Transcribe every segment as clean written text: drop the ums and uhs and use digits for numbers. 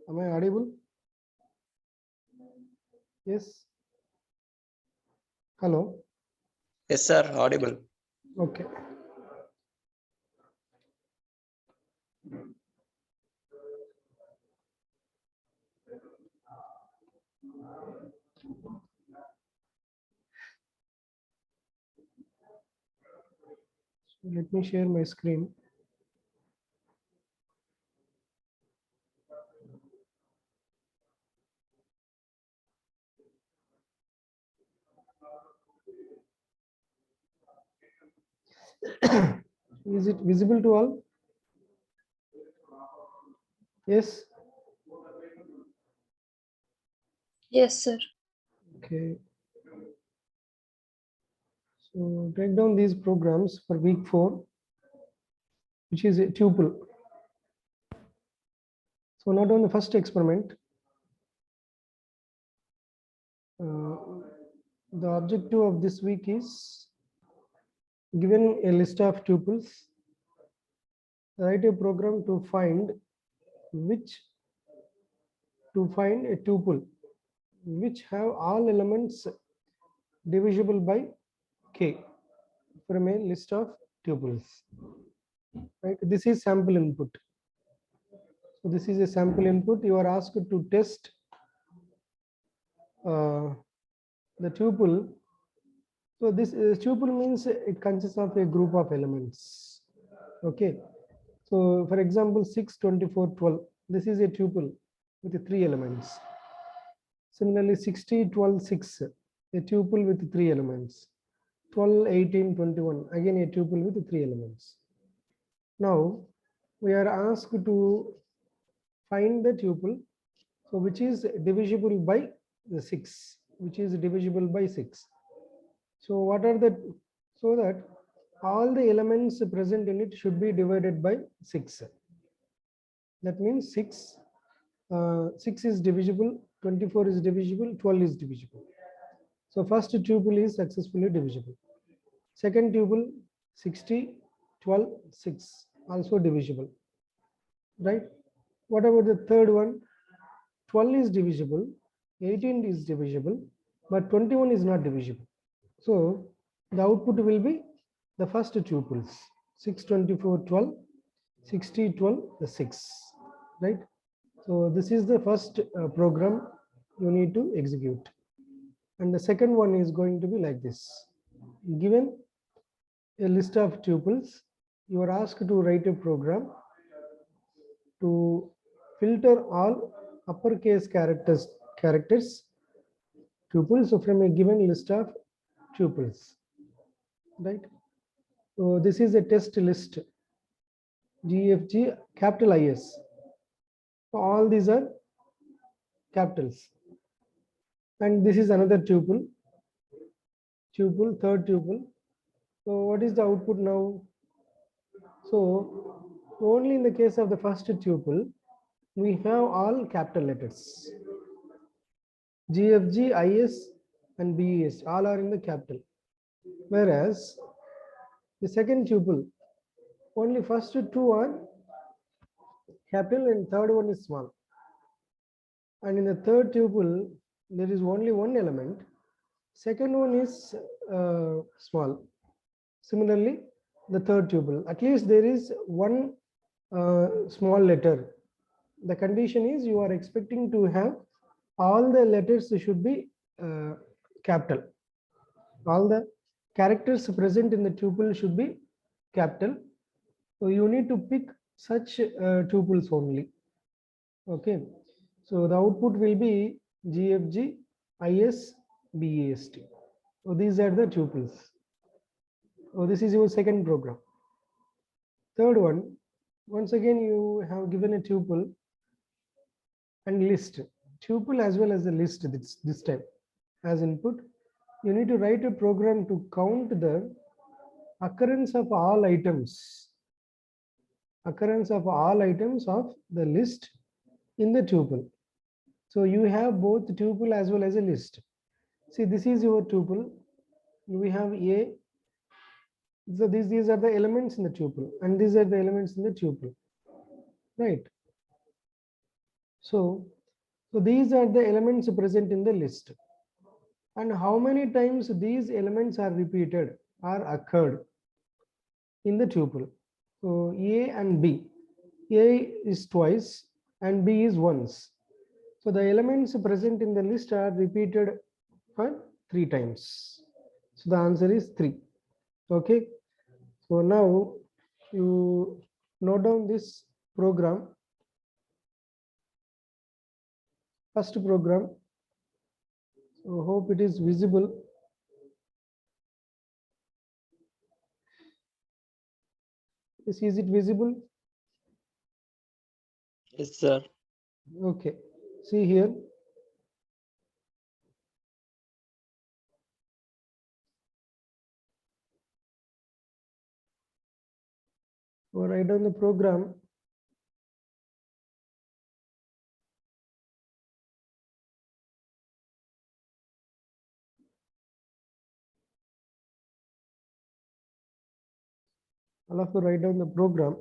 Am I audible? Yes. Hello. Yes, sir. Audible. Okay. So let me share my screen. Is it visible to all? Yes. Yes, sir. Okay. So break down these programs for week 4, which is a tuple. So not on the first experiment. The objective of this week is given a list of tuples, write a program to find a tuple which have all elements divisible by k from a list of tuples. Right? This is sample input. So this is a sample input. You are asked to test the tuple. So this tuple means it consists of a group of elements. Okay. So for example, 6, 24, 12. This is a tuple with 3 elements. Similarly, 60, 12, 6. A tuple with 3 elements. 12, 18, 21. Again a tuple with 3 elements. Now we are asked to find the tuple, so which is divisible by the 6, which is divisible by 6. So what are the, so that all the elements present in it should be divided by 6. That means 6 is divisible, 24 is divisible, 12 is divisible. So first tuple is successfully divisible. Second tuple 60, 12, 6 also divisible. Right? What about the third one? 12 is divisible, 18 is divisible, but 21 is not divisible. So the output will be the first tuples 6, 24, 12, 60, 12, the 6. Right? So this is the first program you need to execute. And the second one is going to be like this. Given a list of tuples, you are asked to write a program to filter all uppercase characters tuples from a given list of tuples. Right? So this is a test list. GFG capital IS. All these are capitals. And this is another tuple, third tuple. So what is the output now? So only in the case of the first tuple, we have all capital letters. GFG, IS, and BES, all are in the capital. Whereas the second tuple, only first 2 are capital and third one is small. And in the third tuple, there is only one element. Second one is small. Similarly, the third tuple, at least there is one small letter. The condition is you are expecting to have all the letters should be capital. All the characters present in the tuple should be capital. So you need to pick such tuples only. Okay. So the output will be GFG, IS, BAST. So these are the tuples. So this is your second program. Third one, once again you have given a tuple and list. Tuple as well as a list this time as input. You need to write a program to count the occurrence of all items. Occurrence of all items of the list in the tuple. So you have both tuple as well as a list. See, this is your tuple. We have A. So these are the elements in the tuple, and these are the elements in the tuple. Right. So these are the elements present in the list. And how many times these elements are repeated or occurred in the tuple? So A and B. A is twice and B is once. So the elements present in the list are repeated for 3 times. So the answer is 3. Okay. So now you note down this program. First program. So hope it is visible. Is it visible? Yes, sir. Okay. See here. So write down the program. All of you write down the program.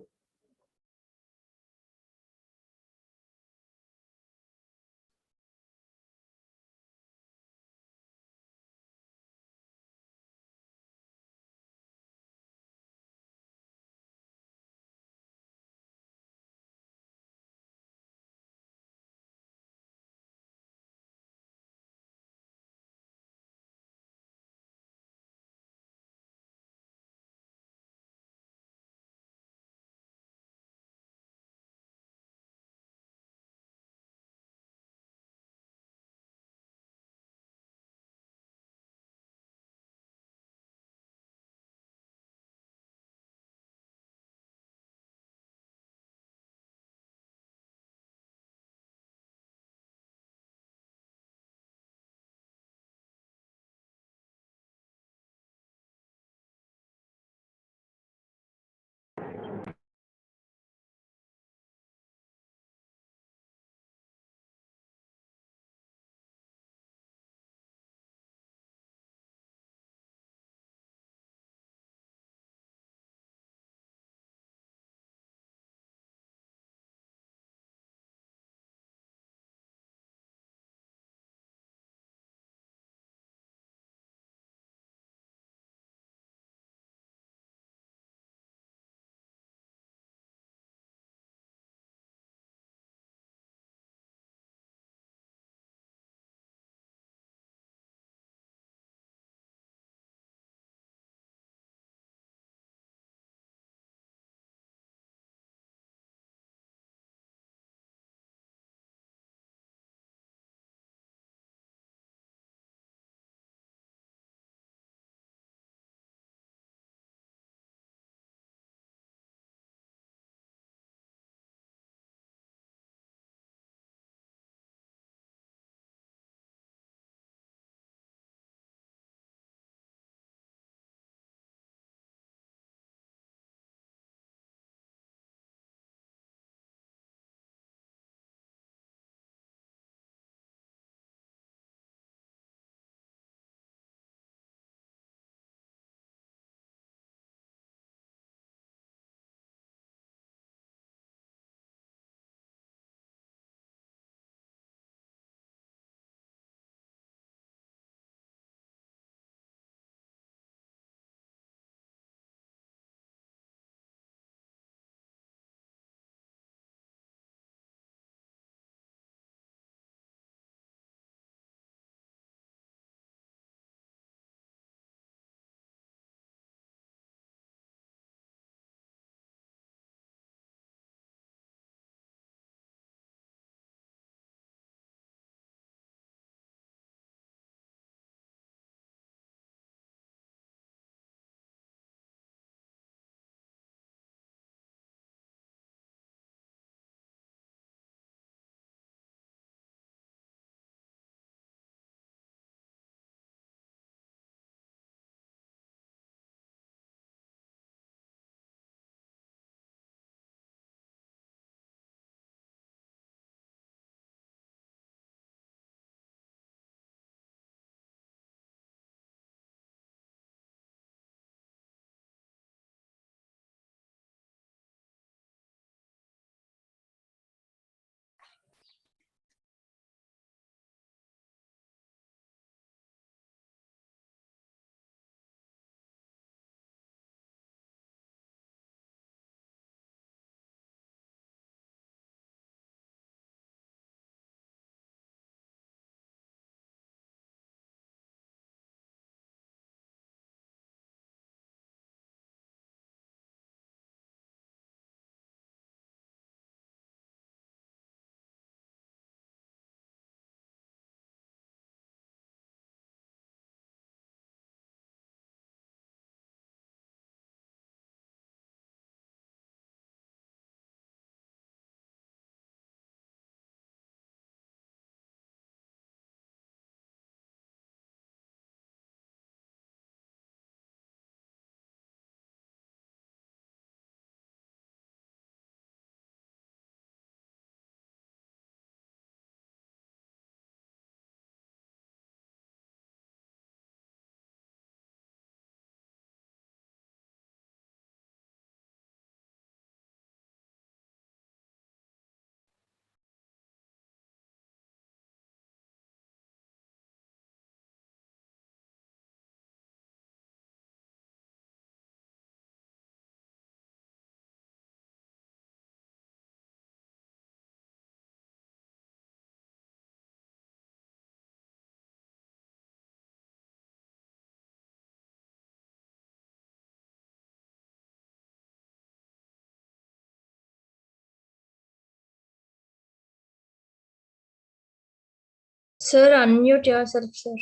Sir, unmute yourself, sir.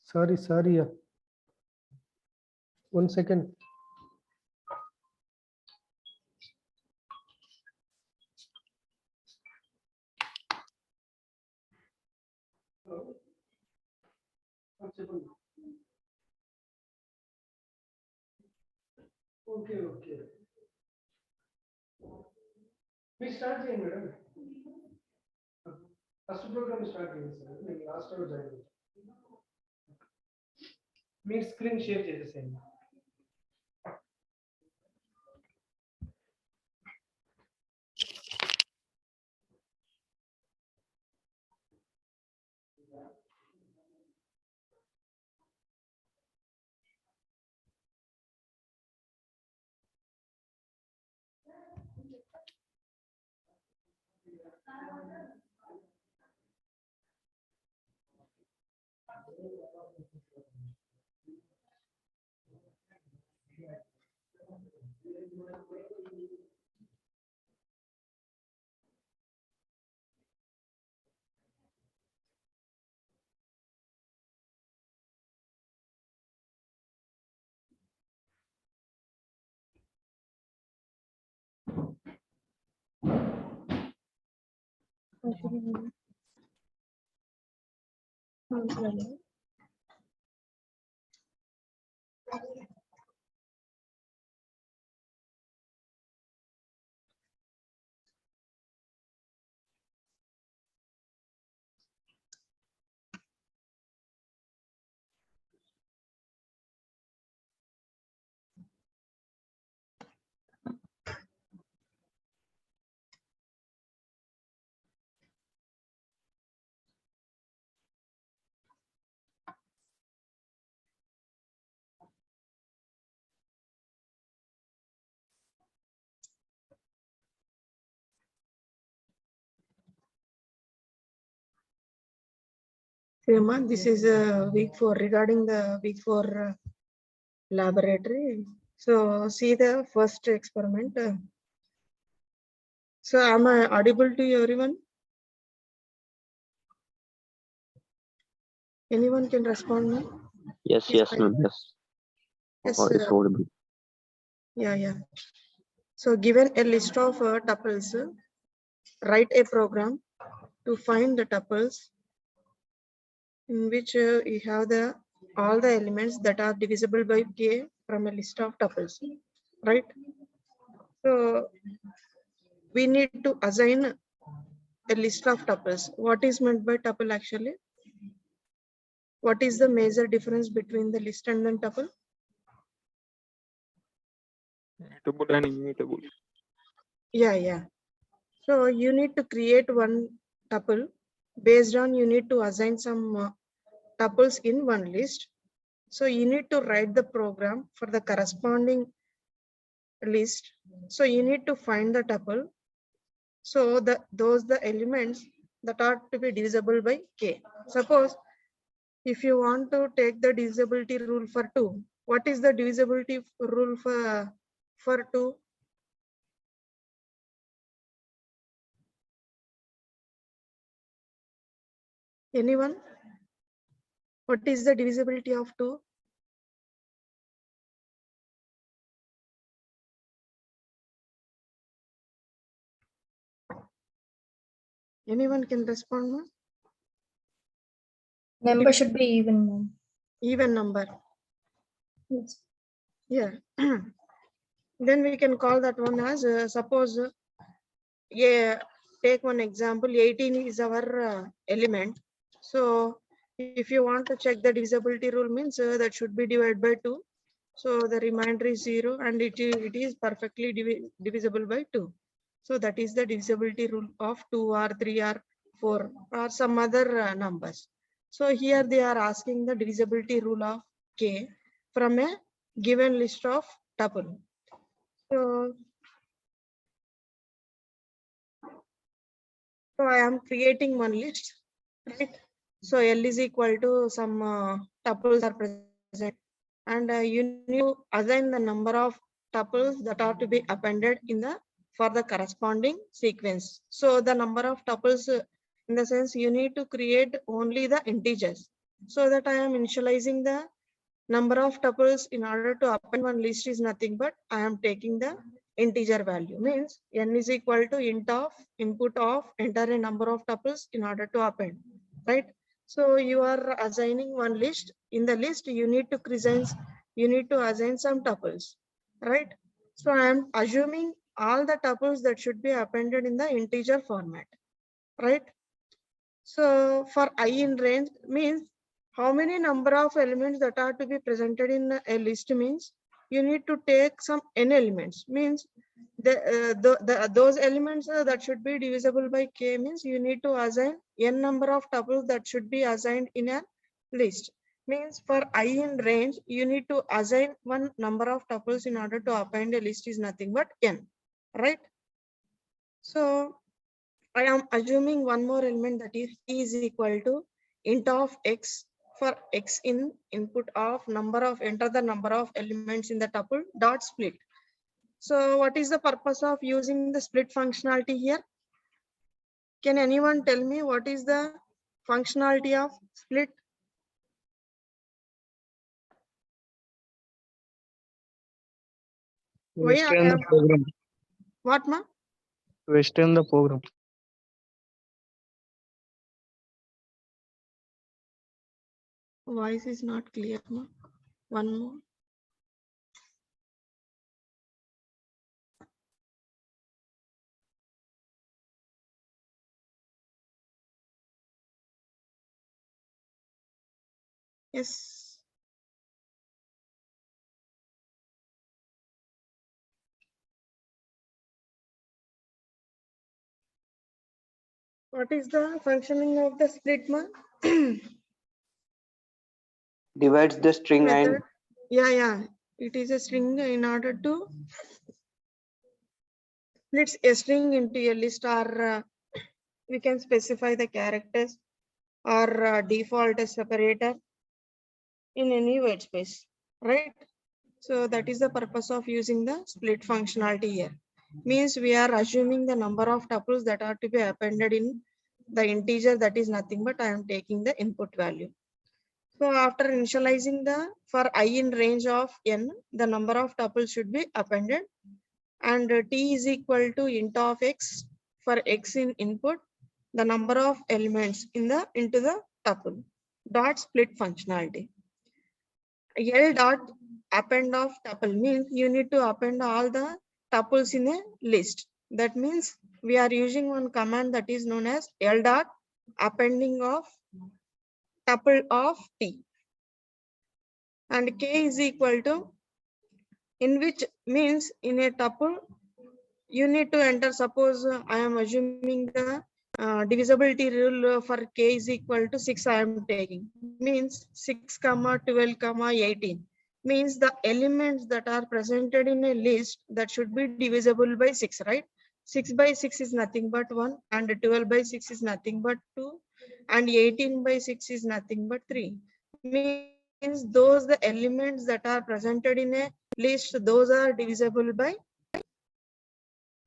Sorry. 1 second. Okay. We start again, madam. First program start again, sir. Last hour join. Meet screen share చేసేసేయండి. Prema, this is week 4 regarding the week 4 laboratory. So see the first experiment. So am I audible to everyone? Anyone can respond me? Yes, ma'am. Yes. Yes, It's audible. Yeah. So given a list of tuples, write a program to find the tuples in which you have all the elements that are divisible by k from a list of tuples, right? So we need to assign a list of tuples. What is meant by tuple actually? What is the major difference between the list and the tuple? Mutable and immutable. Yeah. So you need to create one tuple. Based on you need to assign some tuples in one list. So you need to write the program for the corresponding list. So you need to find the tuple. So those the elements that are to be divisible by k. Suppose if you want to take the divisibility rule for 2, what is the divisibility rule for 2? Anyone? What is the divisibility of 2? Anyone can respond, ma'am? Number should be even, ma'am. Even number. Yes. Yeah. Then we can call that one as suppose take one example, 18 is our element. So if you want to check the divisibility rule means that should be divided by 2. So the remainder is 0 and it is perfectly divisible by 2. So that is the divisibility rule of 2 or 3 or 4 or some other numbers. So here they are asking the divisibility rule of k from a given list of tuple. So I am creating one list, right? So L is equal to some tuples are present, and you need to assign the number of tuples that are to be appended in the for the corresponding sequence. So the number of tuples, in the sense you need to create only the integers, so that I am initializing the number of tuples in order to append one list is nothing but I am taking the integer value, means n is equal to int of input of enter a number of tuples in order to append, right? So you are assigning one list. In the list you need to assign some tuples, right? So I am assuming all the tuples that should be appended in the integer format, right? So for I in range means how many number of elements that are to be presented in a list, means you need to take some n elements, means those elements that should be divisible by k, means you need to assign n number of tuples that should be assigned in a list. Means for I in range you need to assign one number of tuples in order to append a list is nothing but n, right? So I am assuming one more element, that is t is equal to int of x for x in input of number of enter the number of elements in the tuple dot split. So what is the purpose of using the split functionality here? Can anyone tell me what is the functionality of split? Why I Extend the am- program. What ma? To extend the program. Voice is not clear ma. One more. Yes. What is the functioning of the split ma? Divides the string and Method. Yeah. It is a string in order to splits a string into a list, or we can specify the characters or default a separator in any white space, right? So that is the purpose of using the split functionality here. Means we are assuming the number of tuples that are to be appended in the integer, that is nothing but I am taking the input value. So after initializing for I in range of n, the number of tuples should be appended, and t is equal to int of x for x in input, the number of elements into the tuple dot split functionality. L dot append of tuple means you need to append all the tuples in a list. That means we are using one command that is known as L dot appending of tuple of t, and k is equal to, in which means in a tuple you need to enter, suppose I am assuming the divisibility rule for k is equal to 6 I am taking, means 6, 12, 18, means the elements that are presented in a list that should be divisible by 6, right? 6 by 6 is nothing but 1, and 12 by 6 is nothing but 2, and 18 by 6 is nothing but 3. Means those the elements that are presented in a list, those are divisible by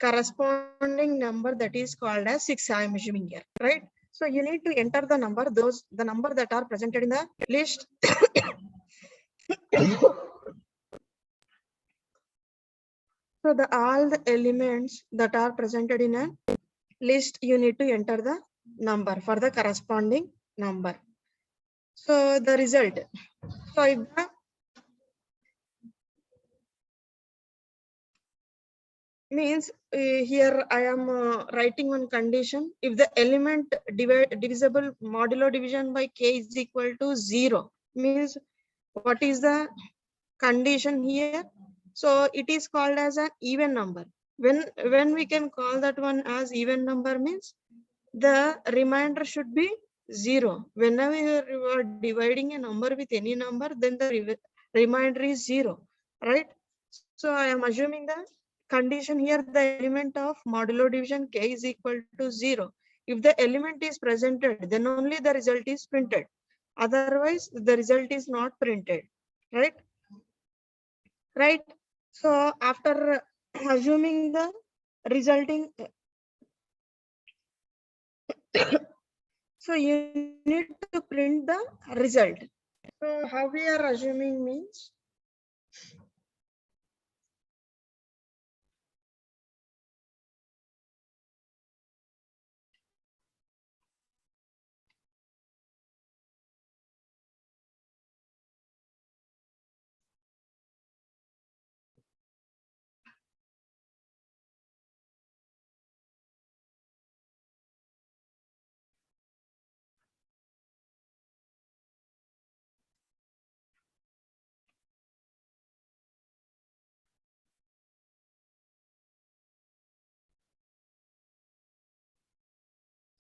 corresponding number that is called as 6 I am assuming here, right? So you need to enter the number, the number that are presented in the list. So all the elements that are presented in a list, you need to enter the number for the corresponding number. So the result, so if the means here I am writing one condition, if the element divisible modulo division by k is equal to 0, means what is the condition here? So it is called as an even number. When we can call that one as even number, means the remainder should be 0. Whenever you are dividing a number with any number, then the remainder is 0, right? So I am assuming the condition here, the element of modulo division k is equal to 0. If the element is presented, then only the result is printed. Otherwise, the result is not printed, right? Right. So after assuming the resulting. So you need to print the result. So how we are assuming means,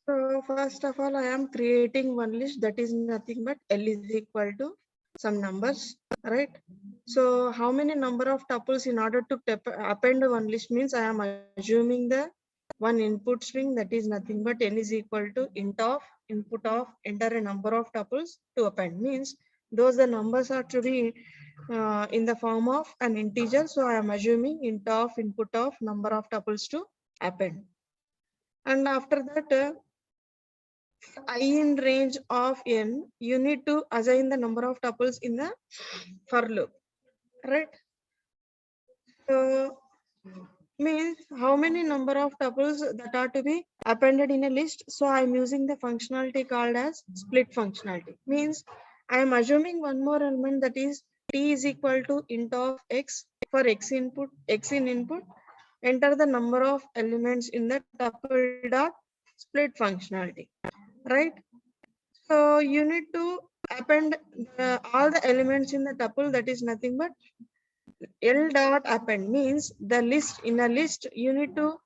so first of all, I am creating one list that is nothing but L is equal to some numbers, right? So how many number of tuples in order to append one list means I am assuming the one input string that is nothing but N is equal to int of input of enter a number of tuples to append, means those the numbers are to be in the form of an integer. So I am assuming int of input of number of tuples to append. And after that, I in range of n, you need to assign the number of tuples in the for loop, right? So means how many number of tuples that are to be appended in a list. So I'm using the functionality called as split functionality. Means I am assuming one more element, that is t is equal to int of x for x input, x in input, enter the number of elements in the tuple dot split functionality, right? So you need to append all the elements in the tuple, that is nothing but L dot append, means the list in a list you need to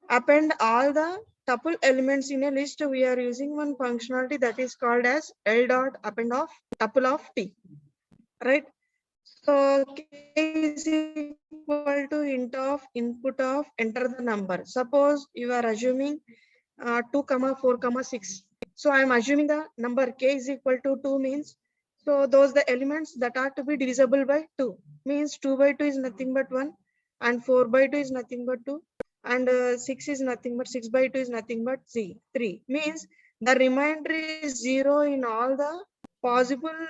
append all the tuple elements in a list. We are using one functionality that is called as L dot append of tuple of t, right? So k is equal to int of input of enter the number. Suppose you are assuming 2, 4, 6. So I am assuming the number k is equal to 2 means, so those the elements that are to be divisible by 2 means 2 by 2 is nothing but 1 and 4 by 2 is nothing but 2 and 6 is nothing but 6 by 2 is nothing but 3, means the remainder is 0 in all the possible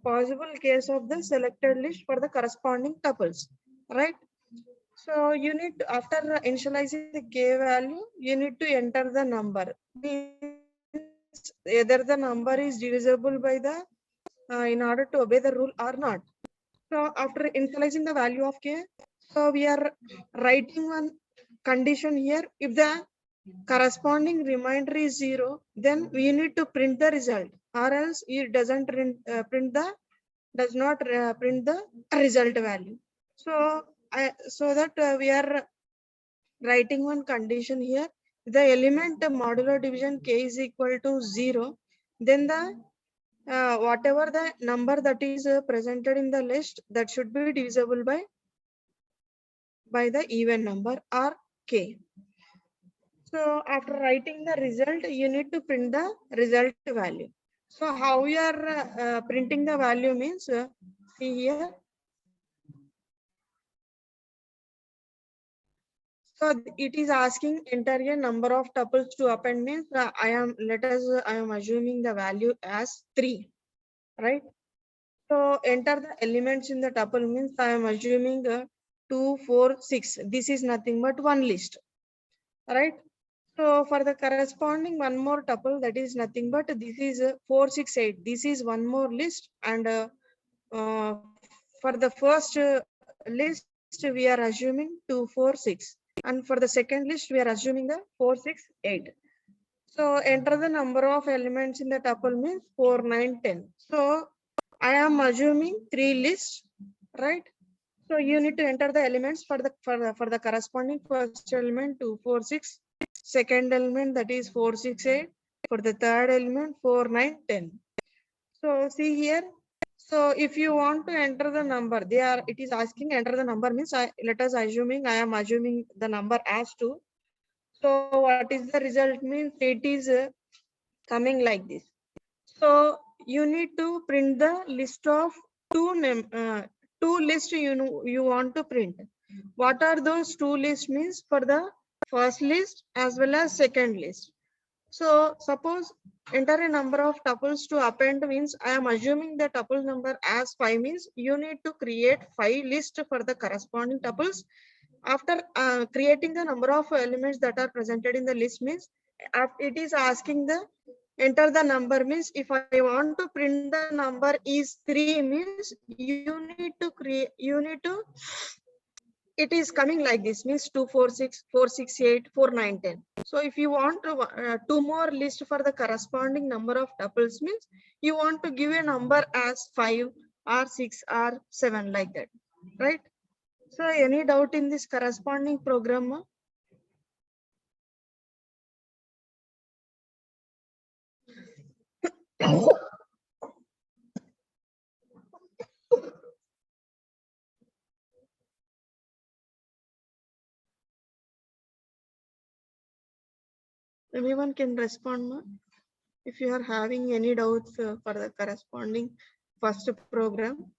possible case of the selected list for the corresponding tuples, right? So you need to, after initializing the k value, you need to enter the number. Means either the number is divisible by the in order to obey the rule or not. So after initializing the value of k, so we are writing one condition here. If the corresponding remainder is 0, then we need to print the result, or else it doesn't does not print the result value. So so that we are writing one condition here. The element modular division k is equal to 0, then the whatever the number that is presented in the list, that should be divisible by the even number or k. So after writing the result, you need to print the result value. So how we are printing the value means, see here. So it is asking enter a number of tuples to append, means I am assuming the value as 3, right? So enter the elements in the tuple means I am assuming 2, 4, 6. This is nothing but one list, right? So for the corresponding one more tuple, that is nothing but this is 4, 6, 8. This is one more list, and for the first list we are assuming 2, 4, 6, and for the second list we are assuming the 4, 6, 8. So enter the number of elements in the tuple means 4, 9, 10. So I am assuming 3 lists, right? So you need to enter the elements for the corresponding first element 2, 4, 6, second element that is 4, 6, 8, for the third element 4, 9, 10. So see here. So if you want to enter the number, it is asking enter the number means let us assuming I am assuming the number as 2. So what is the result means, it is coming like this. So you need to print the list of two lists you want to print. What are those two lists means? For the first list as well as second list. So suppose enter a number of tuples to append means I am assuming the tuple number as 5 means you need to create 5 lists for the corresponding tuples. After creating the number of elements that are presented in the list means it is asking the enter the number means if I want to print the number is 3 means it is coming like this means 2 4 6 4 6 8 4 9 10. So if you want to two more list for the corresponding number of tuples means you want to give a number as 5 or 6 or 7 like that, right? So any doubt in this corresponding program? Anyone can respond, ma? If you are having any doubts for the corresponding first program.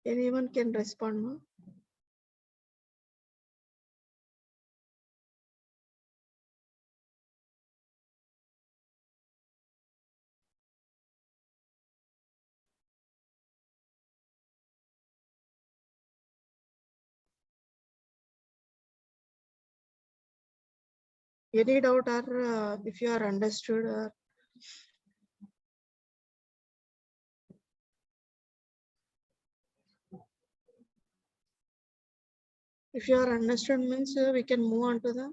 Anyone can respond, ma? Any doubt or if you are understood or if you are understood means we can move on to the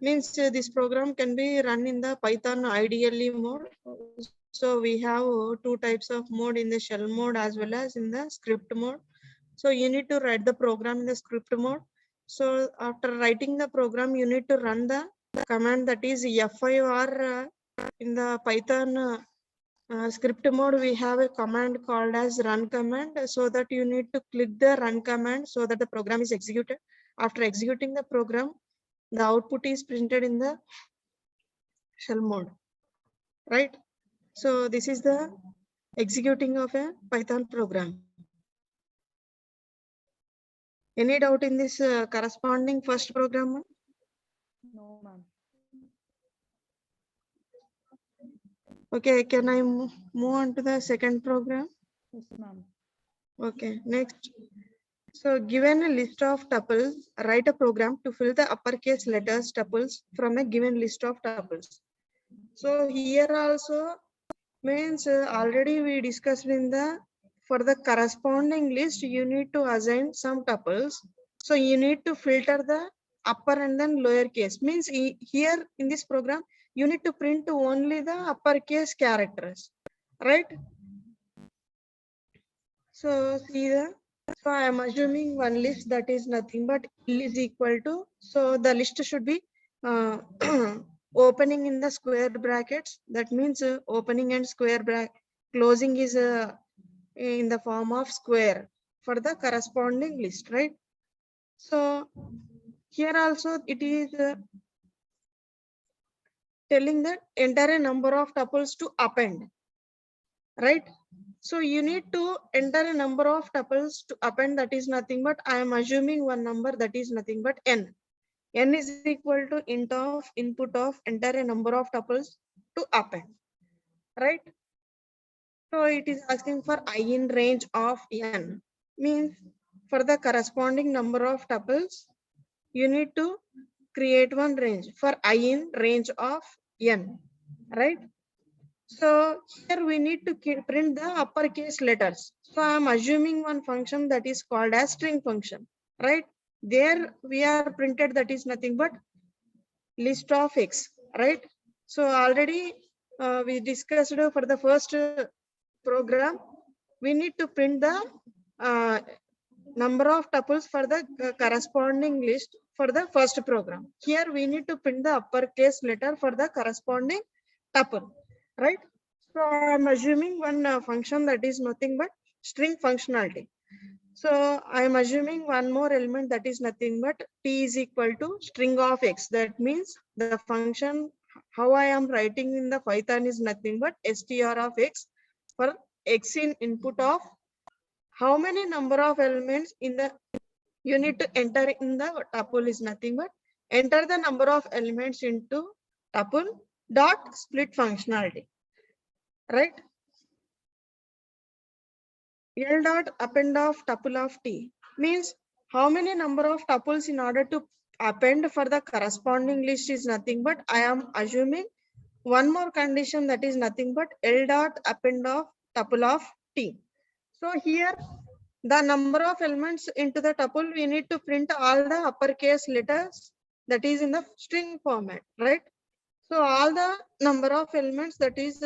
means this program can be run in the Python ideally mode. So we have two types of mode in the shell mode as well as in the script mode. So you need to write the program in the script mode. So after writing the program, you need to run the command that is F5 or in the Python script mode, we have a command called as run command. So that you need to click the run command so that the program is executed. After executing the program, the output is printed in the shell mode, right? So this is the executing of a Python program. Any doubt in this corresponding first program? No, ma'am. Okay, can I move on to the second program? Yes, ma'am. Okay, next. So given a list of tuples, write a program to fill the uppercase letters tuples from a given list of tuples. So here also means already we discussed in the for the corresponding list you need to assign some tuples. So you need to filter the upper and then lower case means here in this program you need to print only the uppercase characters, right? So see the so I am assuming one list that is nothing but L is equal to, so the list should be opening in the square brackets. That means opening and square bracket, closing is in the form of square for the corresponding list, right? So here also it is telling that enter a number of tuples to append, right? So you need to enter a number of tuples to append, that is nothing but I am assuming one number that is nothing but n. N is equal to int of input of enter a number of tuples to append, right? So it is asking for I in range of n means for the corresponding number of tuples you need to create one range for I in range of n, right? So here we need to print the uppercase letters. So I am assuming one function that is called as string function, right? There we are printed that is nothing but list of x, right? So already we discussed for the first program, we need to print the number of tuples for the corresponding list for the first program. Here we need to print the uppercase letter for the corresponding tuple, right? So I'm assuming one function that is nothing but string functionality. So I'm assuming one more element that is nothing but t is equal to string of x. That means the function how I am writing in the Python is nothing but str of x for x in input of how many number of elements in the you need to enter in the tuple is nothing but enter the number of elements into tuple dot split functionality, right? L dot append of tuple of t means how many number of tuples in order to append for the corresponding list is nothing but I am assuming one more condition that is nothing but L dot append of tuple of t. So here the number of elements into the tuple we need to print all the uppercase letters that is in the string format, right? So all the number of elements that is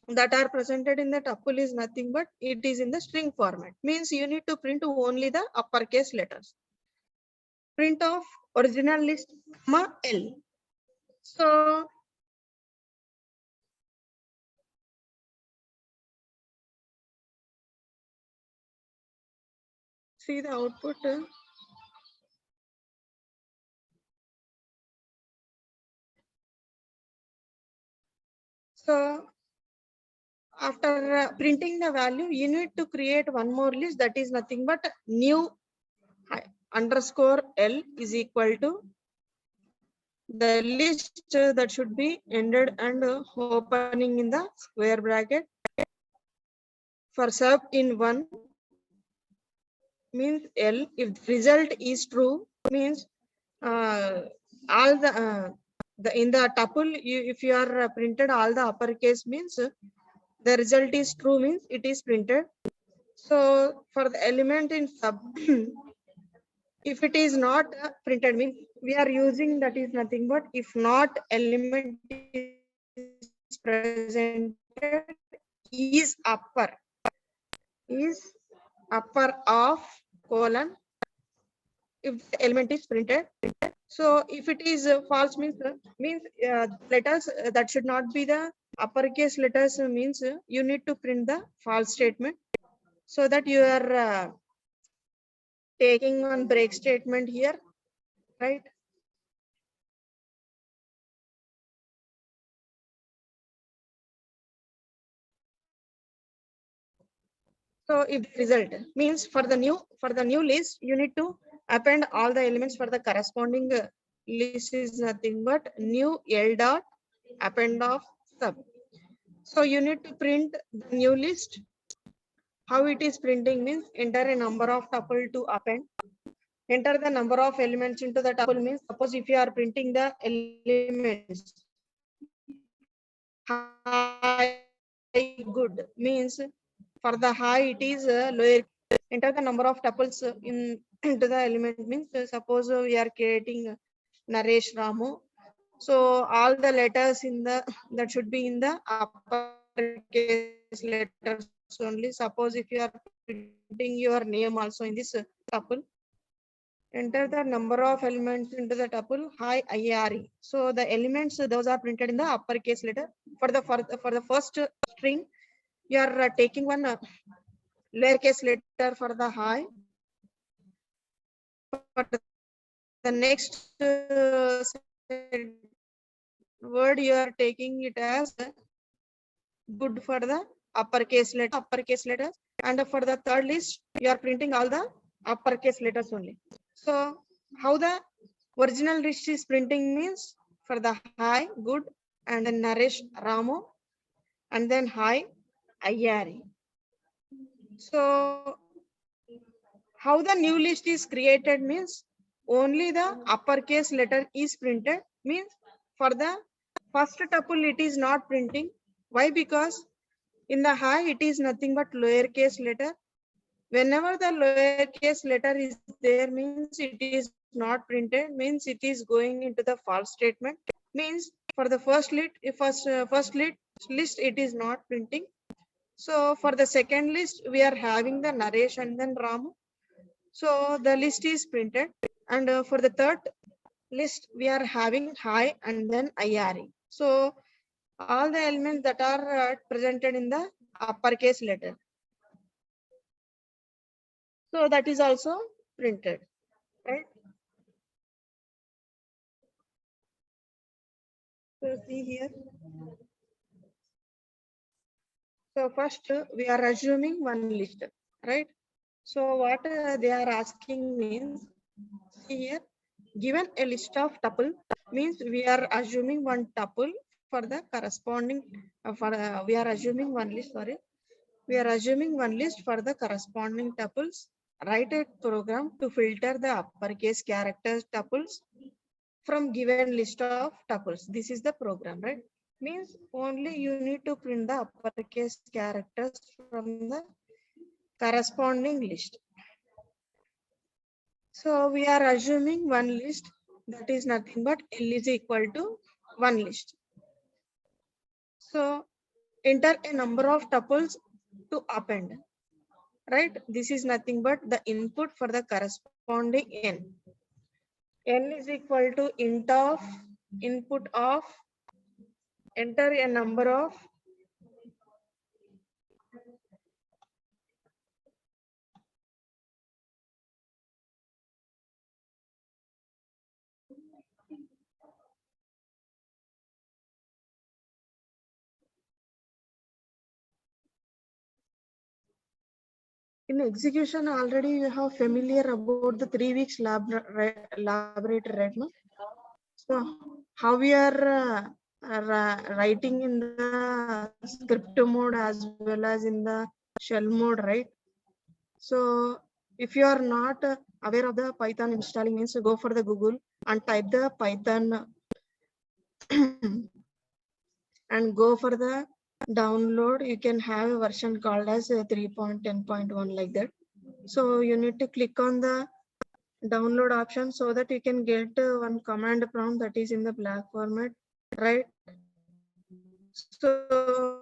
that are presented in the tuple is nothing but it is in the string format, means you need to print only the uppercase letters. Print of original list comma L. So see the output. So after printing the value, you need to create one more list that is nothing but new underscore L is equal to the list that should be ended and opening in the square bracket for sub in one means L. If the result is true means all the in the tuple if you are printed all the uppercase means the result is true means it is printed. So for the element in sub if it is not printed means we are using that is nothing but if not element is presented is upper of colon if the element is printed. So if it is false means letters that should not be the uppercase letters means you need to print the false statement so that you are taking one break statement here, right? So if result means for the new list, you need to append all the elements for the corresponding list is nothing but new L dot append of sub. So you need to print the new list. How it is printing means enter a number of tuple to append. Enter the number of elements into the tuple means suppose if you are printing the elements high good means for the high it is lower. Enter the number of tuples in into the element means suppose we are creating Naresh Ramu. So all the letters in the that should be in the uppercase letters only. Suppose if you are printing your name also in this tuple. Enter the number of elements into the tuple high IRE. So the elements those are printed in the uppercase letter. For the first string, you are taking one lowercase letter for the high. For the next word, you are taking it as good for the uppercase letters, and for the third list, you are printing all the uppercase letters only. So how the original list is printing means for the high, good, and then Naresh Ramo, and then high, Ayari. So how the new list is created means only the uppercase letter is printed means for the first tuple it is not printing. Why? Because in the high it is nothing but lowercase letter. Whenever the lowercase letter is there means it is not printed means it is going into the false statement means for the first list it is not printing. So for the second list we are having the Naresh and then Ramu. So the list is printed, and for the third list we are having high and then IRE. So all the elements that are presented in the uppercase letter. So that is also printed, right? So see here. So first we are assuming one list, right? So what they are asking means, see here, given a list of tuple means we are assuming one tuple for the corresponding, we are assuming one list, sorry. We are assuming one list for the corresponding tuples. Write a program to filter the uppercase characters tuples from given list of tuples. This is the program, right? Means only you need to print the uppercase characters from the corresponding list. So we are assuming one list, that is nothing but L is equal to one list. So enter a number of tuples to append, right? This is nothing but the input for the corresponding n. N is equal to int of input of, enter a number of in execution. Already you have familiar about the 3 weeks laboratory, right? No? So how we are writing in the script mode as well as in the shell mode, right? So if you are not aware of the Python installing means, go for the Google and type the Python and go for the download. You can have a version called as 3.10.1 like that. So you need to click on the download option so that you can get one command prompt that is in the black format, right? So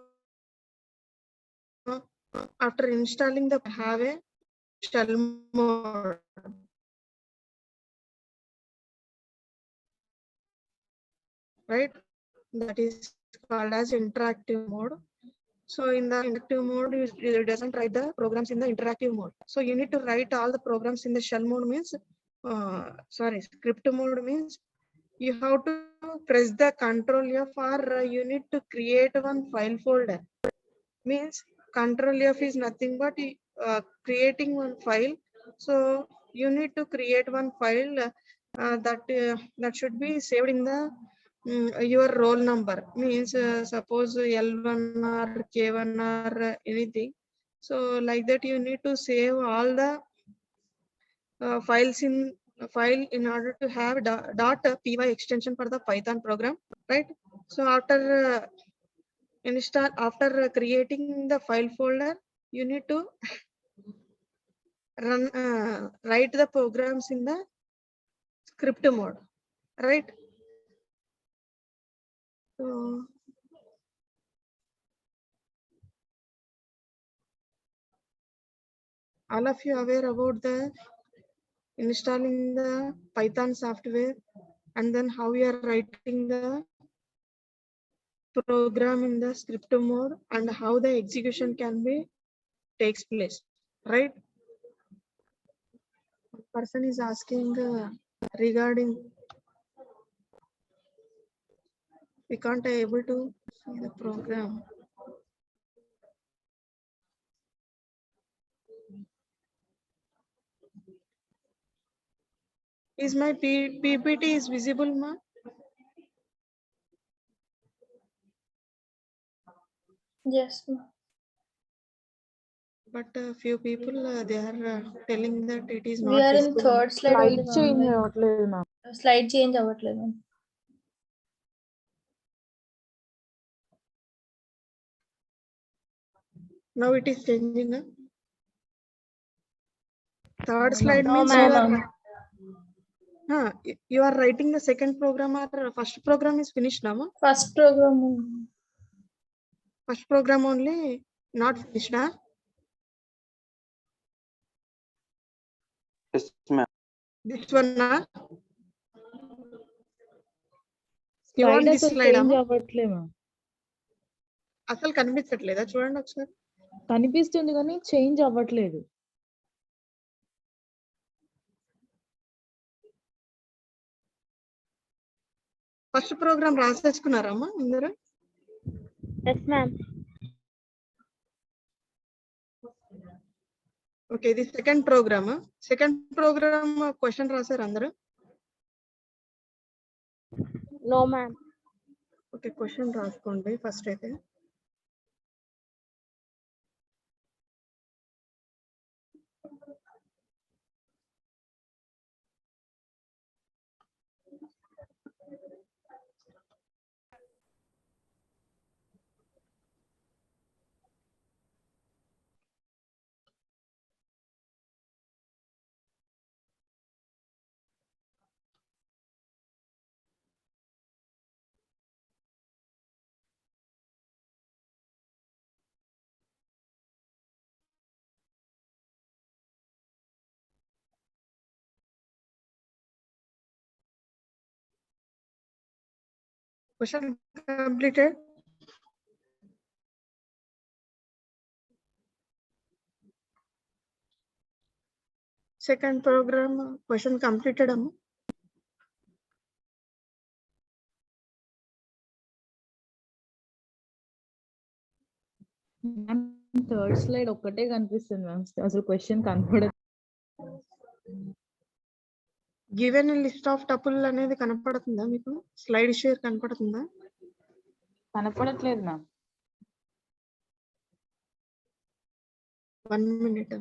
after installing the have a shell mode, right? That is called as interactive mode. So in the interactive mode, it doesn't write the programs in the interactive mode. So you need to write all the programs in the shell mode means, script mode means you have to press the Control F or you need to create one file folder. Means Control F is nothing but creating one file. So you need to create one file that should be saved in the your roll number. Means suppose L1 or K1 or anything. So like that you need to save all the files in file in order to have .py extension for the Python program, right? So after after creating the file folder, you need to write the programs in the script mode, right? So all of you aware about the installing the Python software and then how we are writing the program in the script mode and how the execution can be takes place, right? Person is asking regarding we can't able to see the program. Is my PPT is visible, ma? Yes, ma'am. But a few people they are telling that it is We not are in visible. third slide only, Slide ma'am. change Like, అవ్వట్లేదు ma'am. slide change అవ్వట్లేదు, ma'am. Now it is changing. Third slide No, means ma'am. you are writing the second program or first program is finished now. First program. First program only not finished. Yes, ma'am. This one. You Slide want this అసలు slide? Change అవ్వట్లేదు ma'am. అసలు కనిపించట్లేదా? చూడండి ఒకసారి. కనిపిస్తుంది కానీ change అవ్వట్లేదు. First programme రాసేసుకున్నారమ్మా అందరూ? Yes, ma'am. ఓకే, ఇది second program. Second program question రాశారు అందరూ? No, ma'am. ఓకే, క్వశ్చన్ రాసుకోండి ఫస్ట్ అయితే. Question completed. Second program question completed. Ma'am third slide ఒక్కటే కనిపిస్తుంది మ్యామ్, అసలు క్వశ్చన్ కనపడదు. గివెన్ లిస్ట్ ఆఫ్ టపుల్ అనేది కనపడుతుందా మీకు? స్లైడ్ షేర్ కనపడుతుందా? కనపడట్లేదు ma'am. 1 minute.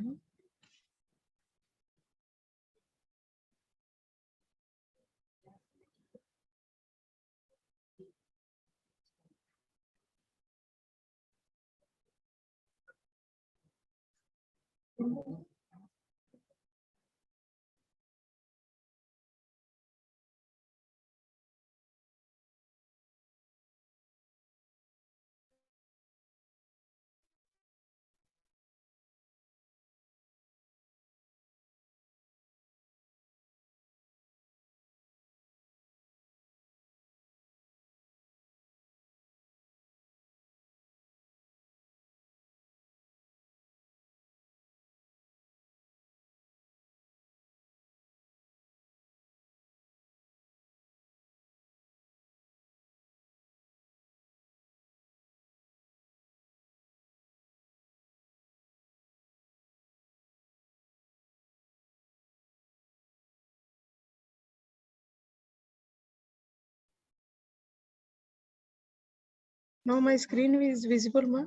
Now my screen is visible, ma?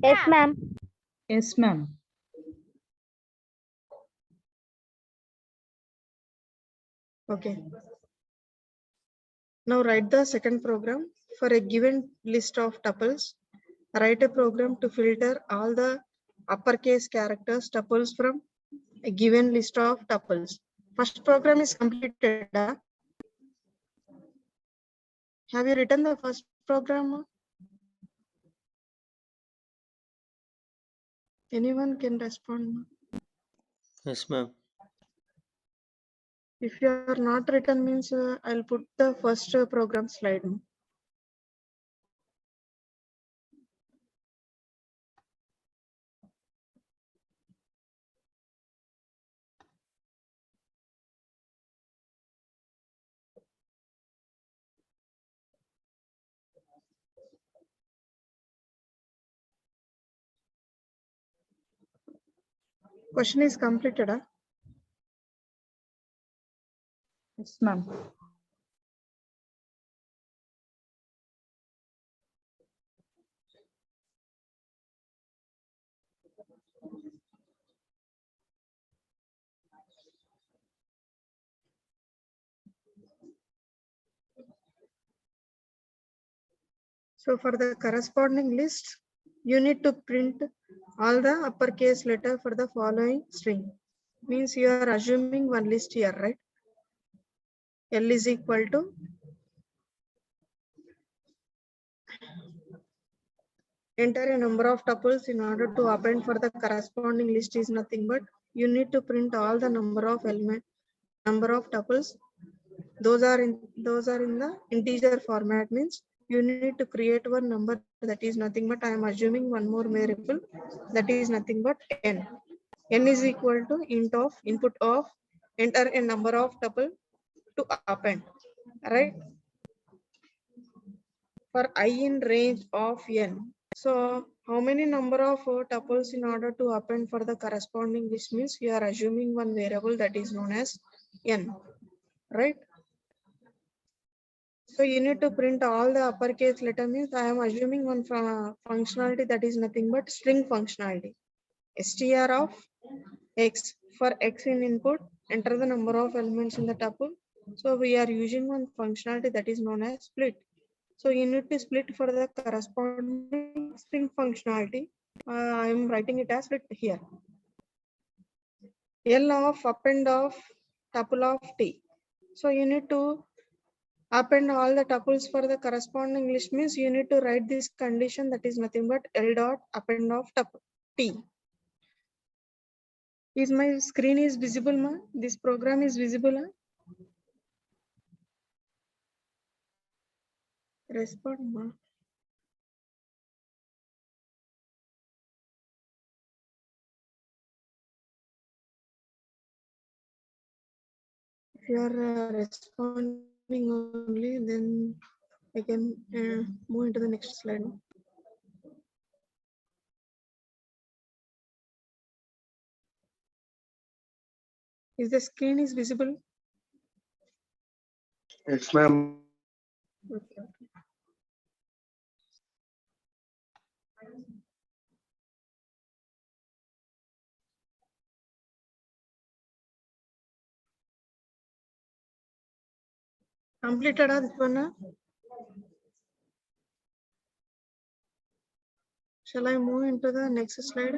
Yes, ma'am. Yes ma'am. Okay. Now write the second program. For a given list of tuples, write a program to filter all the uppercase characters tuples from a given list of tuples. First program is completed. Have you written the first program? Anyone can respond. Yes, ma'am. If you are not written means I'll put the first program slide. Question is completed. Yes ma'am. So for the corresponding list, you need to print all the uppercase letter for the following string. Means you are assuming one list here, right? L is equal to enter a number of tuples in order to append for the corresponding list is nothing but you need to print all the number of tuples. Those are in the integer format. Means you need to create one number that is nothing but I am assuming one more variable that is nothing but n. N is equal to int of input of enter a number of tuple to append, right? For I in range of n. So how many number of tuples in order to append for the corresponding list means you are assuming one variable that is known as n, right? So you need to print all the uppercase letter means I am assuming one functionality that is nothing but string functionality. Str of x. For x in input, enter the number of elements in the tuple. So we are using one functionality that is known as split. So you need to split for the corresponding string functionality. I am writing it as split here. L of append of tuple of t. So you need to append all the tuples for the corresponding list means you need to write this condition that is nothing but L dot append of tuple t. Is my screen is visible, ma? This program is visible, huh? Respond, ma. If you are responding only, then I can move into the next slide. Is the screen is visible? Yes, ma'am. Okay. Completed this one? Huh? Shall I move into the next slide?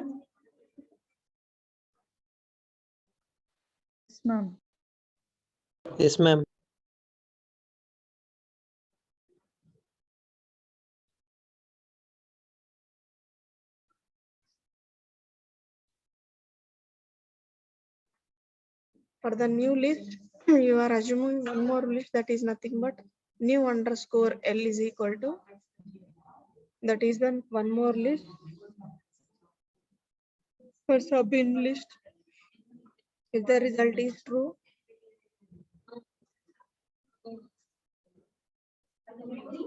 Yes, ma'am. Yes, ma'am. For the new list, you are assuming one more list that is nothing but new underscore L is equal to, that is then one more list for sub in list. If the result is true,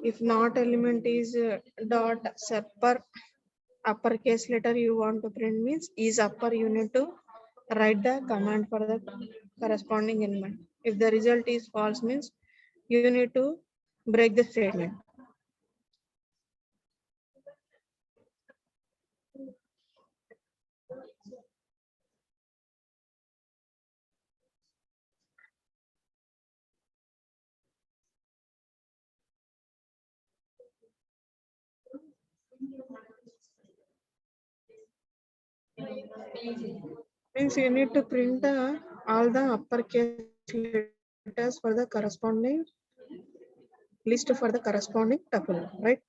if not element is dot per uppercase letter you want to print means is upper, you need to write the command for the corresponding element. If the result is false means you need to break the statement. Means you need to print all the uppercase letters for the corresponding list for the corresponding tuple, right?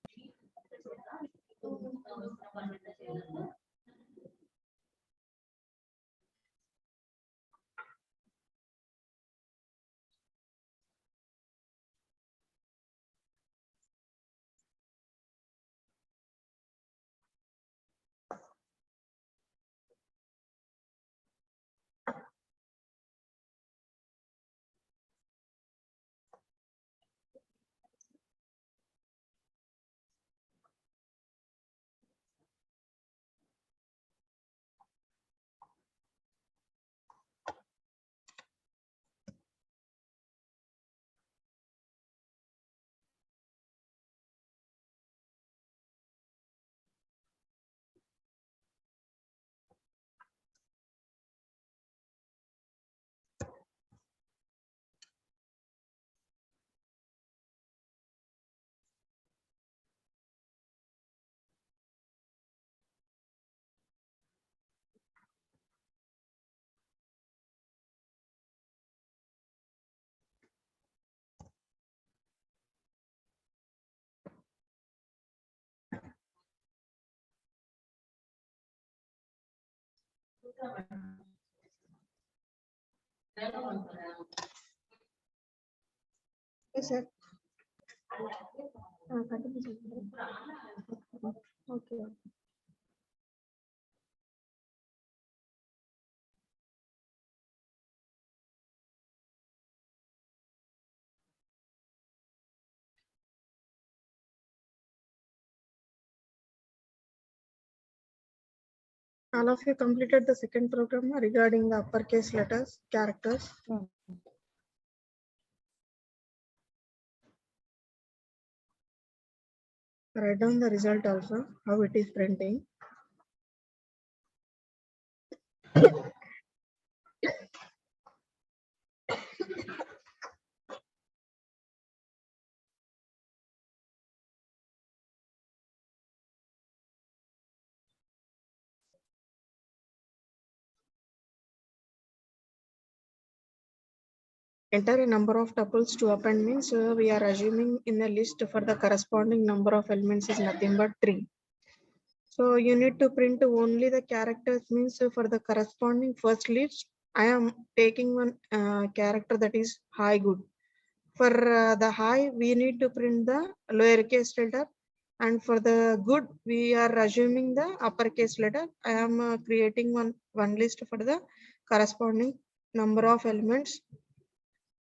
Yes, sir. Okay. All of you completed the second program regarding the uppercase letters, characters. Write down the result also, how it is printing. Enter a number of tuples to append means we are assuming in the list for the corresponding number of elements is nothing but 3. So you need to print only the characters means for the corresponding first list. I am taking one character that is high good. For the high, we need to print the lowercase letter. And for the good, we are assuming the uppercase letter. I am creating one list for the corresponding number of elements.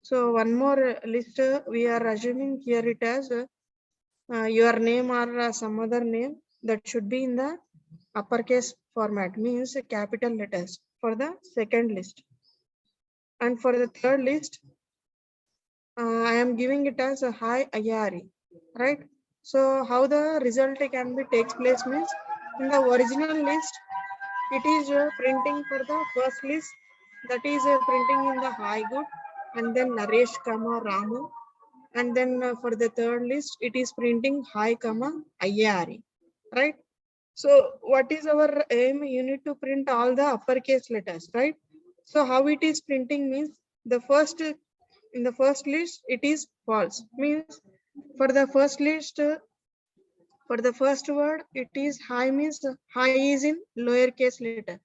So one more list we are assuming here it as your name or some other name that should be in the uppercase format, means capital letters for the second list. And for the third list, I am giving it as a high IRE, right? So how the result can be takes place means in the original list, it is printing for the first list, that is printing in the high good, and then Naresh, Ramu, and then for the third list, it is printing high, IARE, right? So what is our aim? You need to print all the uppercase letters, right? So how it is printing means the first in the first list it is false, means for the first list for the first word it is high, means high is in lowercase letter,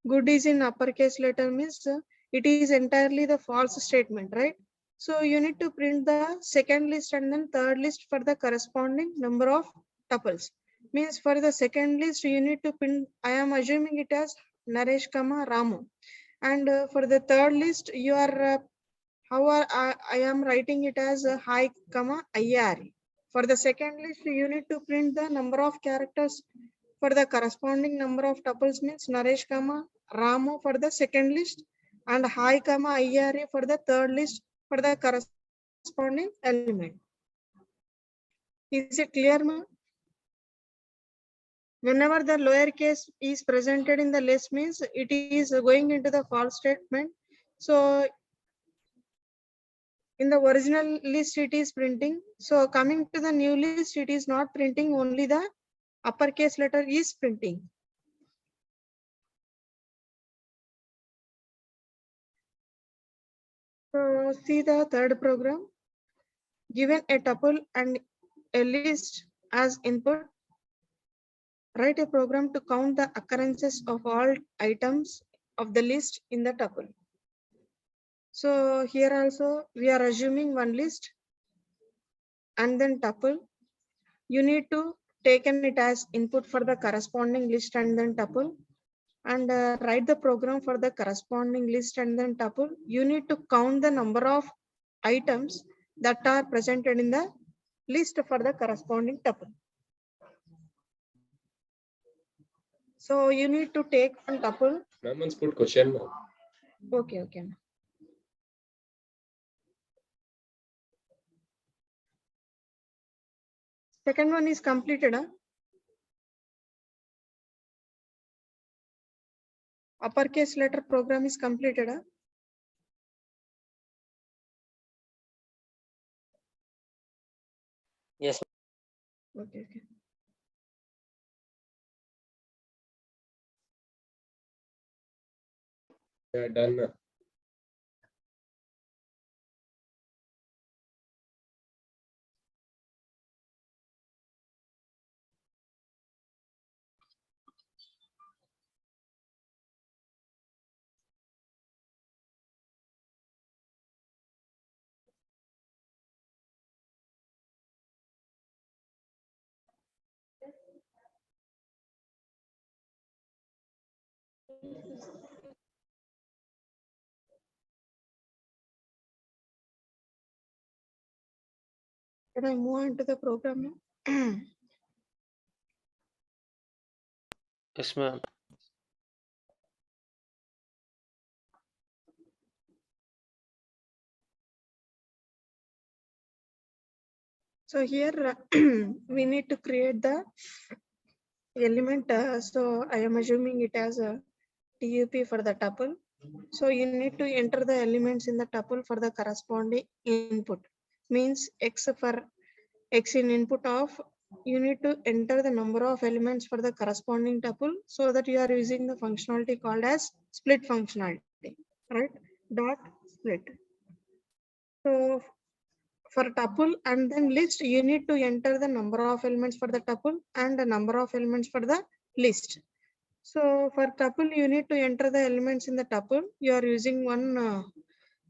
good is in uppercase letter, means it is entirely the false statement, right? So you need to print the second list and then third list for the corresponding number of tuples. Means for the second list, you need to print, I am assuming it as Naresh, Ramu. And for the third list, you are, I am writing it as high, IR. For the second list, you need to print the number of characters for the corresponding number of tuples, means Naresh, Ramu for the second list, and high, IRA for the third list for the corresponding element. Is it clear, ma? Whenever the lowercase is presented in the list, means it is going into the false statement. So in the original list, it is printing. So coming to the new list, it is not printing, only the uppercase letter is printing. So see the third program. Given a tuple and a list as input, write a program to count the occurrences of all items of the list in the tuple. So here also we are assuming one list and then tuple. You need to take it as input for the corresponding list and then tuple, and write the program for the corresponding list and then tuple. You need to count the number of items that are presented in the list for the corresponding tuple. So you need to take one tuple. Ma'am, put question. Okay. Second one is completed. Uppercase letter program is completed. Yes. Okay. Yeah, done. Can I move on to the program now? Yes, ma'am. So here we need to create the element. So I am assuming it as a TUP for the tuple. So you need to enter the elements in the tuple for the corresponding input. Means X for X in input of, you need to enter the number of elements for the corresponding tuple, so that you are using the functionality called as split functionality, right? Dot split. So for tuple and then list, you need to enter the number of elements for the tuple and the number of elements for the list. So for tuple, you need to enter the elements in the tuple. You are using one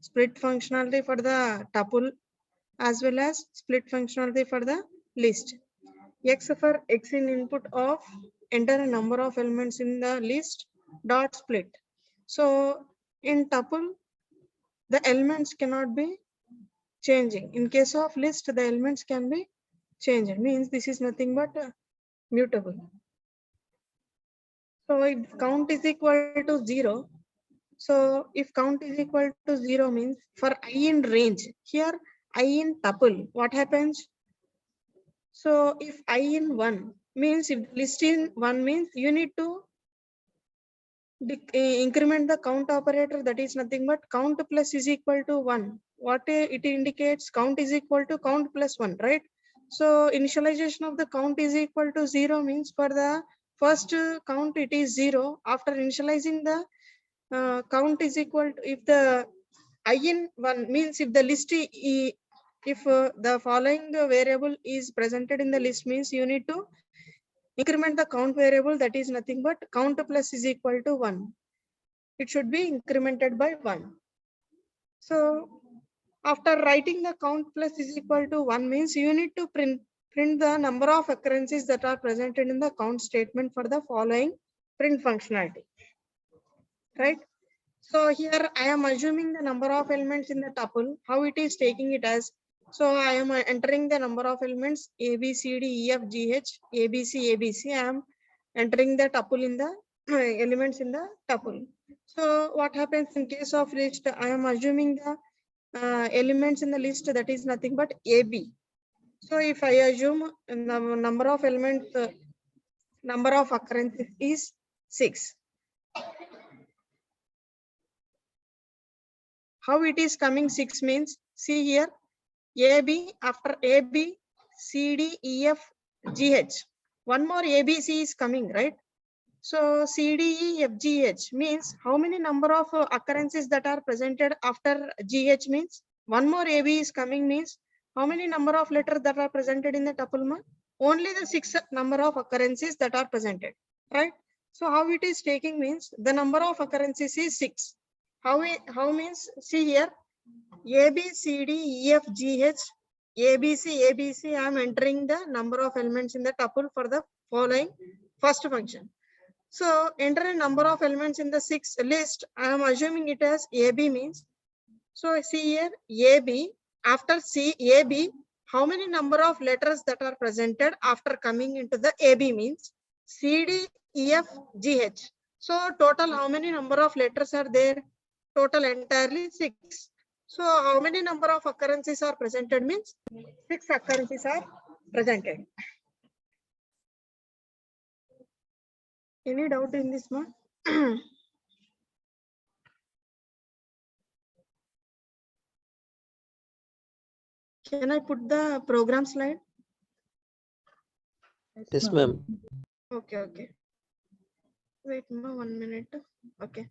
split functionality for the tuple as well as split functionality for the list. X for X in input of, enter a number of elements in the list, dot split. So in tuple, the elements cannot be changing. In case of list, the elements can be changed. Means this is nothing but mutable. So if count is equal to 0, so if count is equal to 0 means for I in range, here I in tuple, what happens? So if I in 1 means, if list in 1 means, you need to increment the count operator, that is nothing but count plus is equal to 1. What it indicates? Count is equal to count plus 1, right? So initialization of the count is equal to 0 means for the first count it is 0. After initializing the count is equal to, if the I in 1 means, if the list if the following variable is presented in the list means, you need to increment the count variable, that is nothing but count plus is equal to 1. It should be incremented by 1. So after writing the count plus is equal to 1 means, you need to print the number of occurrences that are presented in the count statement for the following print functionality, right? So here I am assuming the number of elements in the tuple, how it is taking it as. So I am entering the number of elements A, B, C, D, E, F, G, H, A, B, C, A, B, C. I am entering the tuple in the elements in the tuple. So what happens in case of list? I am assuming the elements in the list, that is nothing but AB. So if I assume the number of elements, number of occurrences is 6. How it is coming 6 means, see here, AB, after AB, CD, EF, GH. One more ABC is coming, right? So CD, EF, GH means how many number of occurrences that are presented after GH means, one more AB is coming means, how many number of letters that are presented in the tuple? Only the 6 number of occurrences that are presented, right? So how it is taking means, the number of occurrences is 6. How means, see here, A, B, C, D, E, F, G, H, A, B, C, A, B, C. I am entering the number of elements in the tuple for the following first function. So enter a number of elements in the 6 list. I am assuming it as AB means. So see here, AB, after C, AB, how many number of letters that are presented after coming into the AB means C, D, E, F, G, H. So total how many number of letters are there? Total entirely 6. So how many number of occurrences are presented means 6 occurrences are presented. Any doubt in this one? Can I put the program slide? Yes, ma'am. Okay. Wait 1 minute. Okay.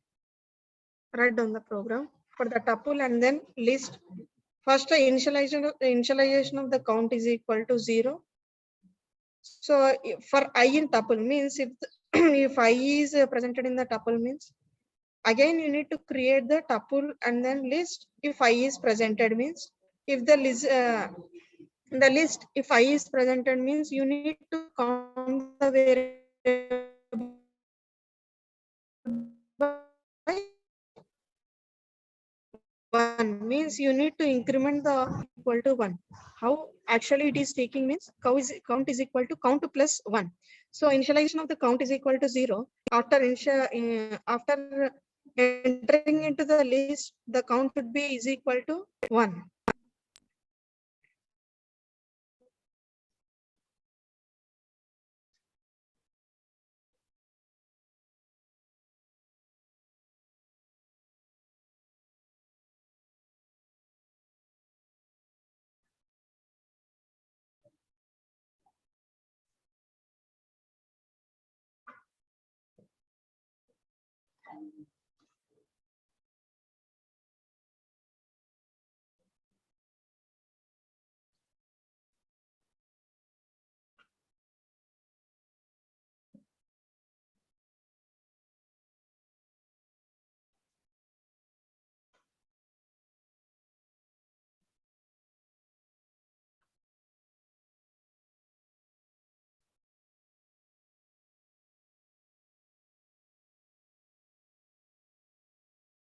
Write down the program for the tuple and then list. First initialization of the count is equal to 0. So for I in tuple means, if if I is presented in the tuple means, again you need to create the tuple and then list if I is presented means, if the list the list if I is presented means, you need to count the variable by 1 means, you need to increment the equal to 1. How actually it is taking means, count is equal to count plus 1. So initialization of the count is equal to 0. After after entering into the list, the count should be is equal to 1.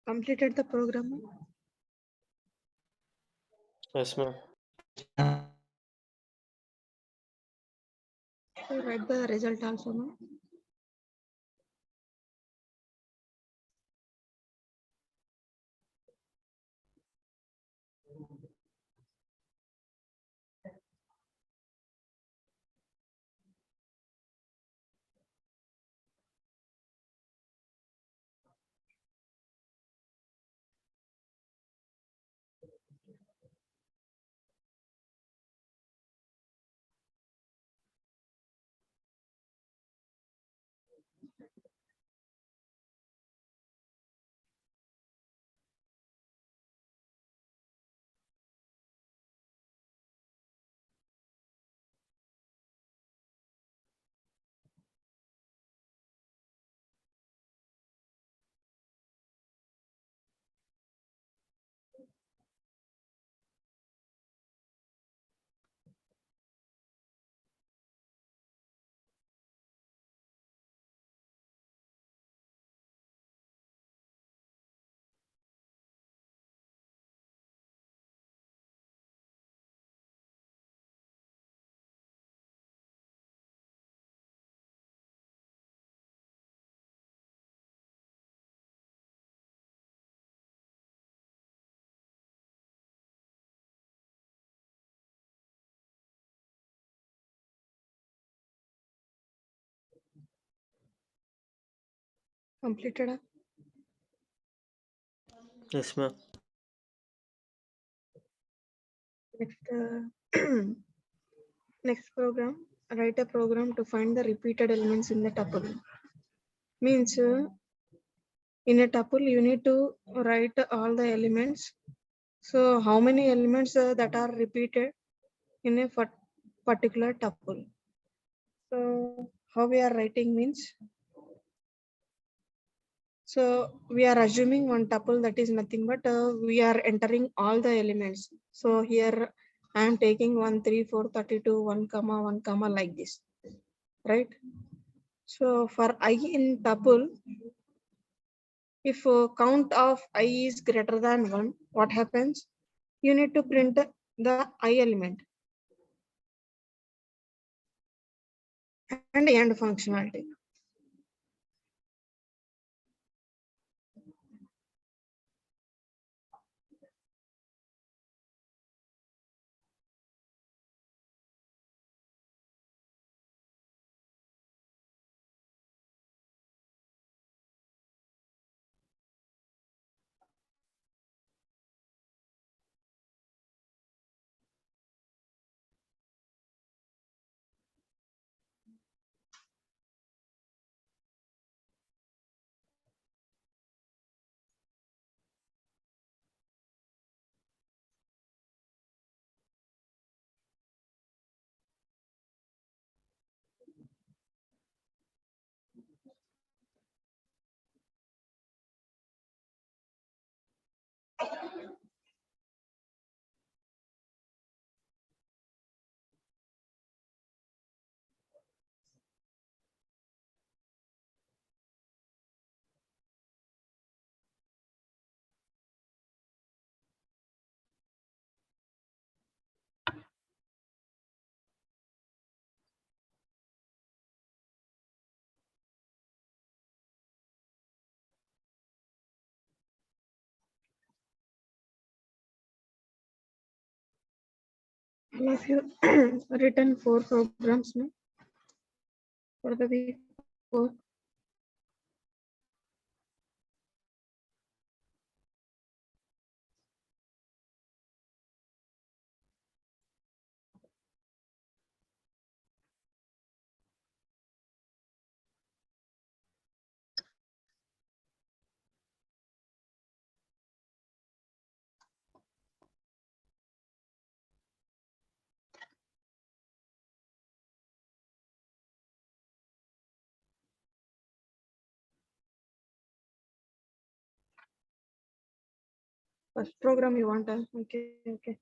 Completed the program? Yes, ma'am. So write the result also, no? Completed. Yes, ma'am. Next, next program, write a program to find the repeated elements in the tuple. Means in a tuple, you need to write all the elements. So how many elements that are repeated in a particular tuple? So how we are writing means, so we are assuming one tuple that is nothing but we are entering all the elements. So here I am taking 1, 3, 4, 32, 1 comma 1 comma like this, right? So for I in tuple, if count of I is greater than 1, what happens? You need to print the I element and end functionality. All of you written 4 programs no? For the week 4. First program you want, okay, okay.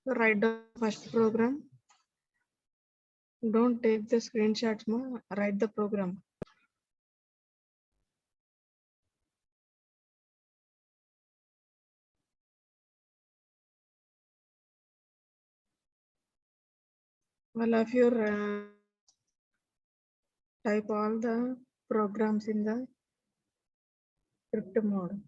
So write the first program. Don't take the screenshots, ma. Write the program. All of you type all the programs in the script mode.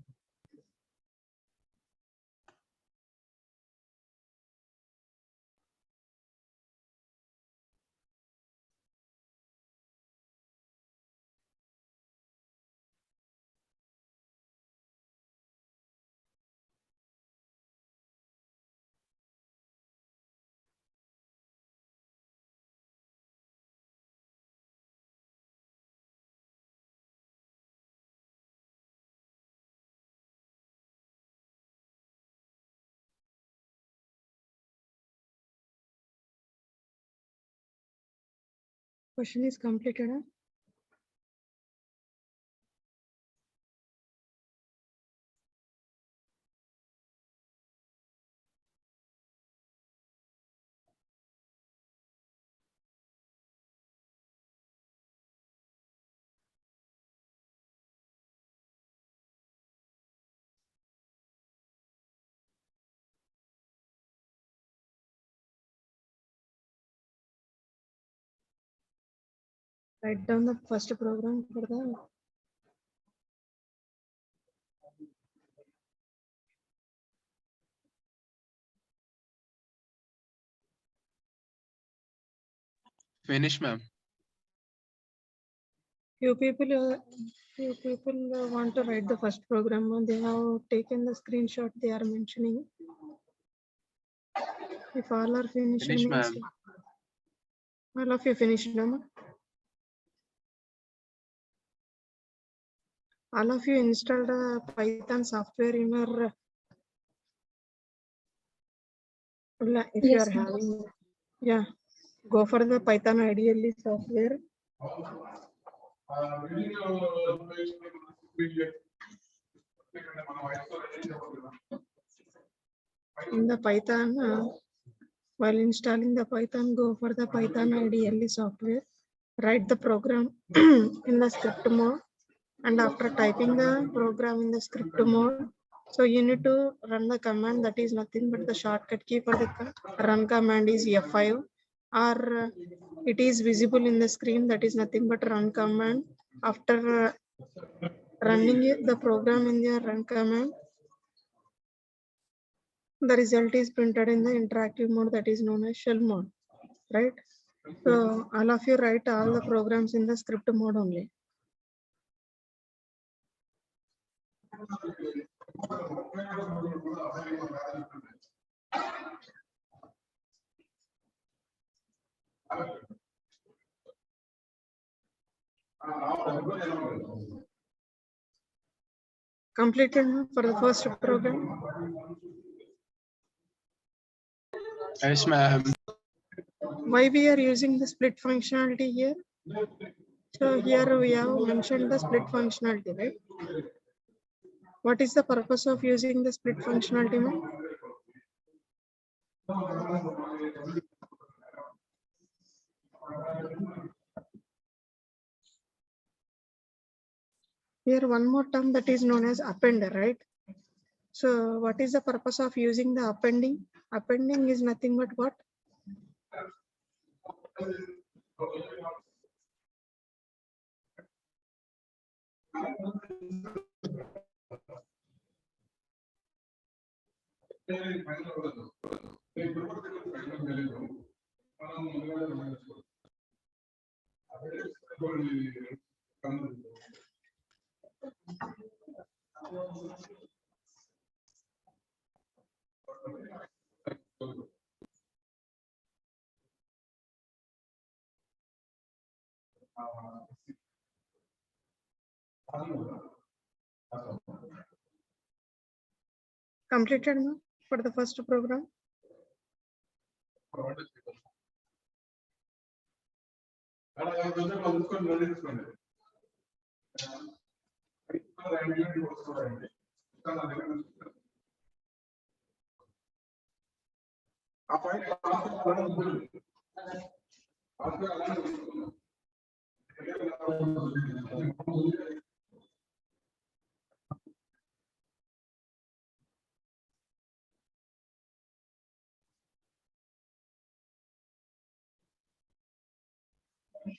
Question is completed. Huh? Write down the first program for the Finish, ma'am. few people want to write the first program. They have taken the screenshot they are mentioning. If all are finished, Finish, means ma'am. all of you finished, no? All of you installed a Python software in your if you Yes, are ma'am. having, yeah, go for the Python ideally software. In the Python, while installing the Python, go for the Python ideally software. Write the program in the script mode, and after typing the program in the script mode, so you need to run the command. That is nothing but the shortcut key for the run command is F5, or it is visible in the screen. That is nothing but run command. After running the program in the run command, the result is printed in the interactive mode, that is known as shell mode, right? So all of you write all the programs in the script mode only. Completed for the first program. Yes, ma'am. Why we are using the split functionality here? So here we have mentioned the split functionality, right? What is the purpose of using the split functionality, ma'am? Here one more term that is known as append, right? So what is the purpose of using the appending? Appending is nothing but what? Completed no? For the first program.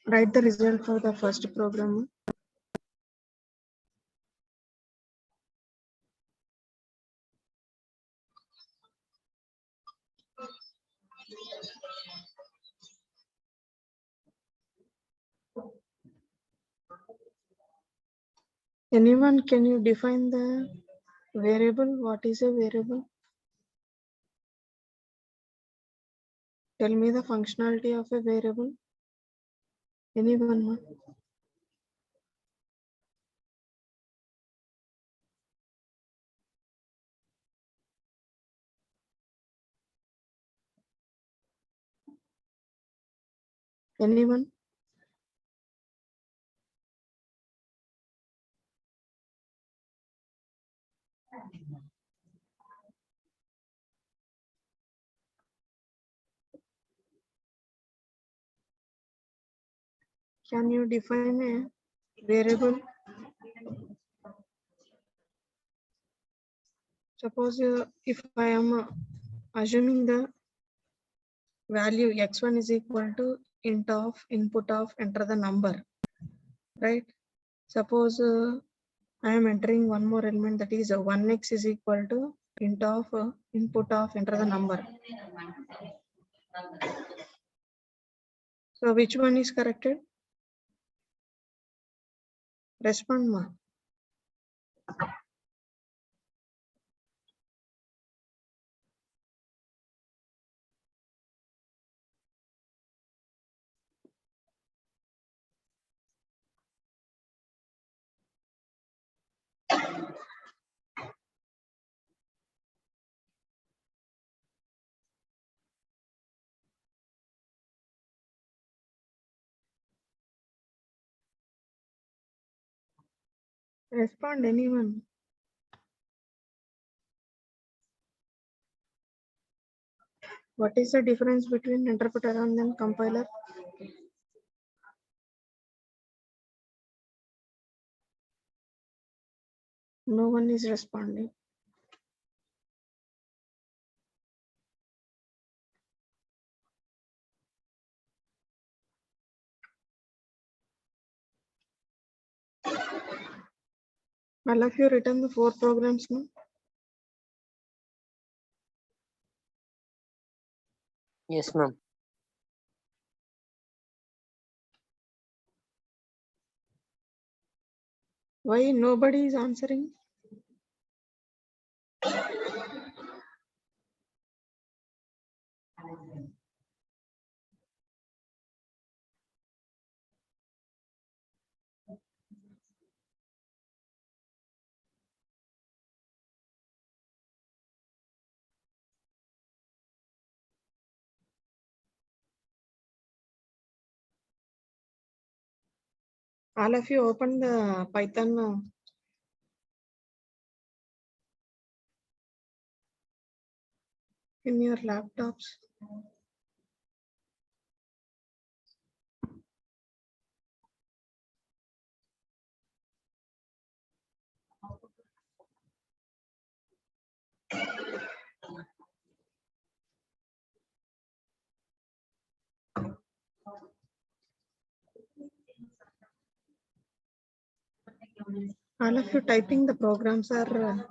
Write the result for the first program. Anyone, can you define the variable? What is a variable? Tell me the functionality of a variable. Anyone? Anyone? Can you define a variable? Suppose if I am assuming the value x1 is equal to int of input of enter the number, right? Suppose I am entering one more element, that is 1x is equal to int of input of enter the number. So which one is corrected? Respond ma. Respond anyone. What is the difference between interpreter and then compiler? No one is responding. All of you written the 4 programs now. Yes, ma'am. Why nobody is answering? All of you open the Python in your laptops. All of you typing the programs are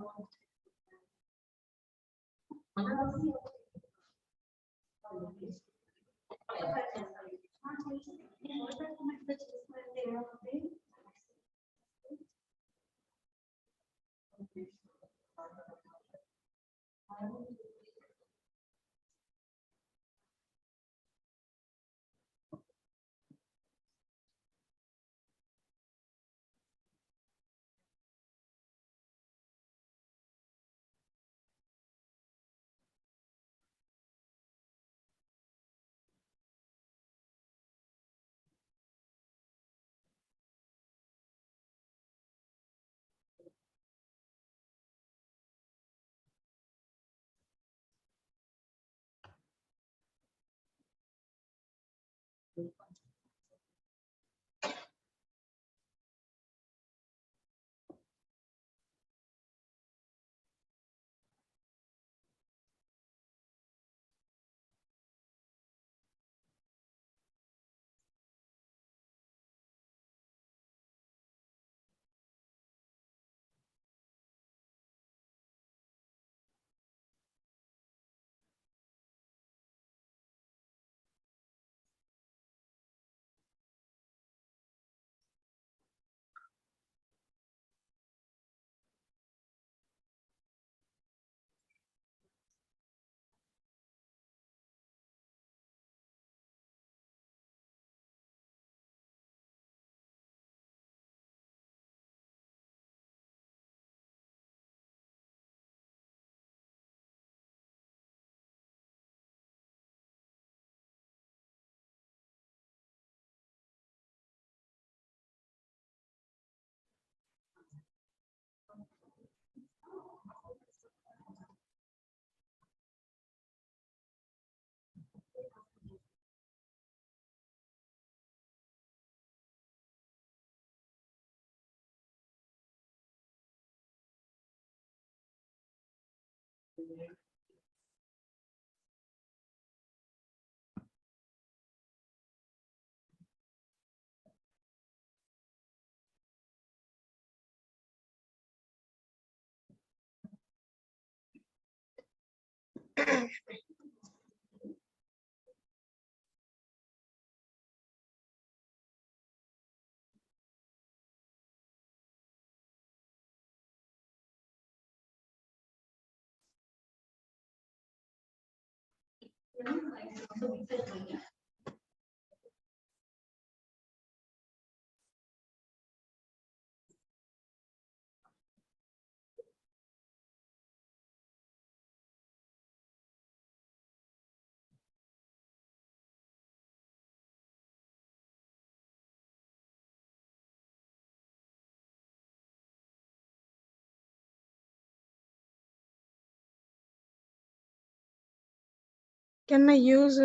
Can I use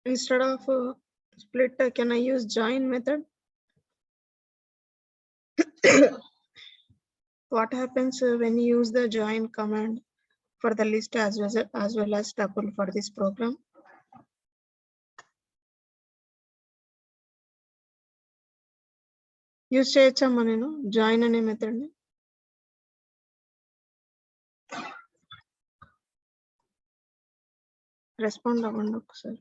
instead of split? Can I use join method? What happens when you use the join command for the list as well as tuple for this program? Use చేయొచ్చమ్మా నేను join అనే method ని respond అవ్వండి ఒకసారి.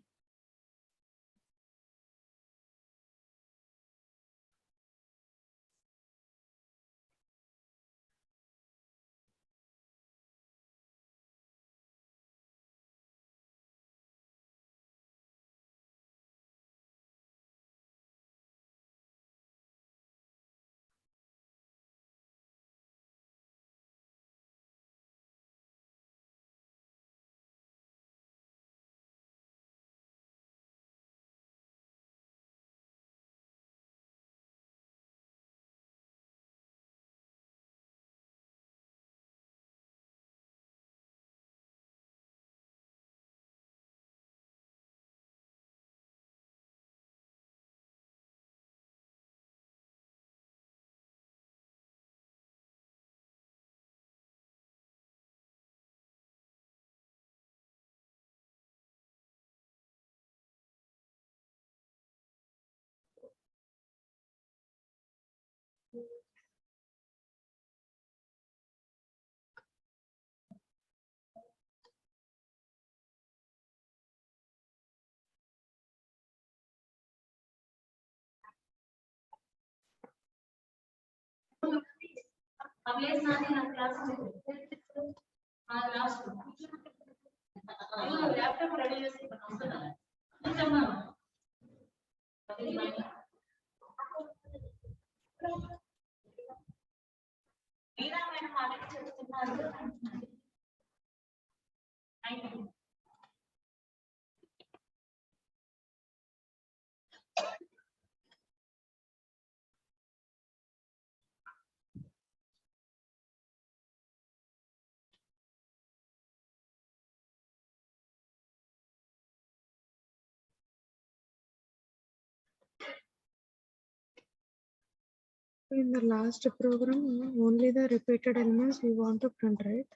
In the last program, only the repeated elements we want to print, right?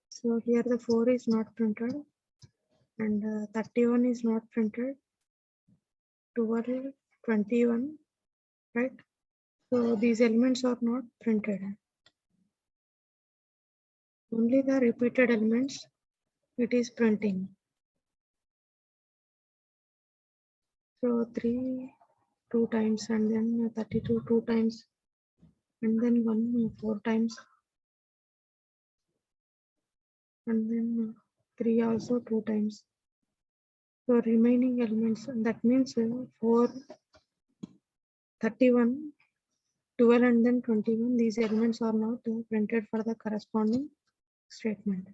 So here the 4 is not printed and 31 is not printed, 12, 21, right? So these elements are not printed. Only the repeated elements it is printing. So 3 2 times and then 32 2 times and then 1 4 times and then 3 also 2 times. So remaining elements, that means 4, 31, 12 and then 21, these elements are not printed for the corresponding statement.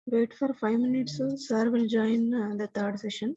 Wait for 5 minutes, sir will join the third session.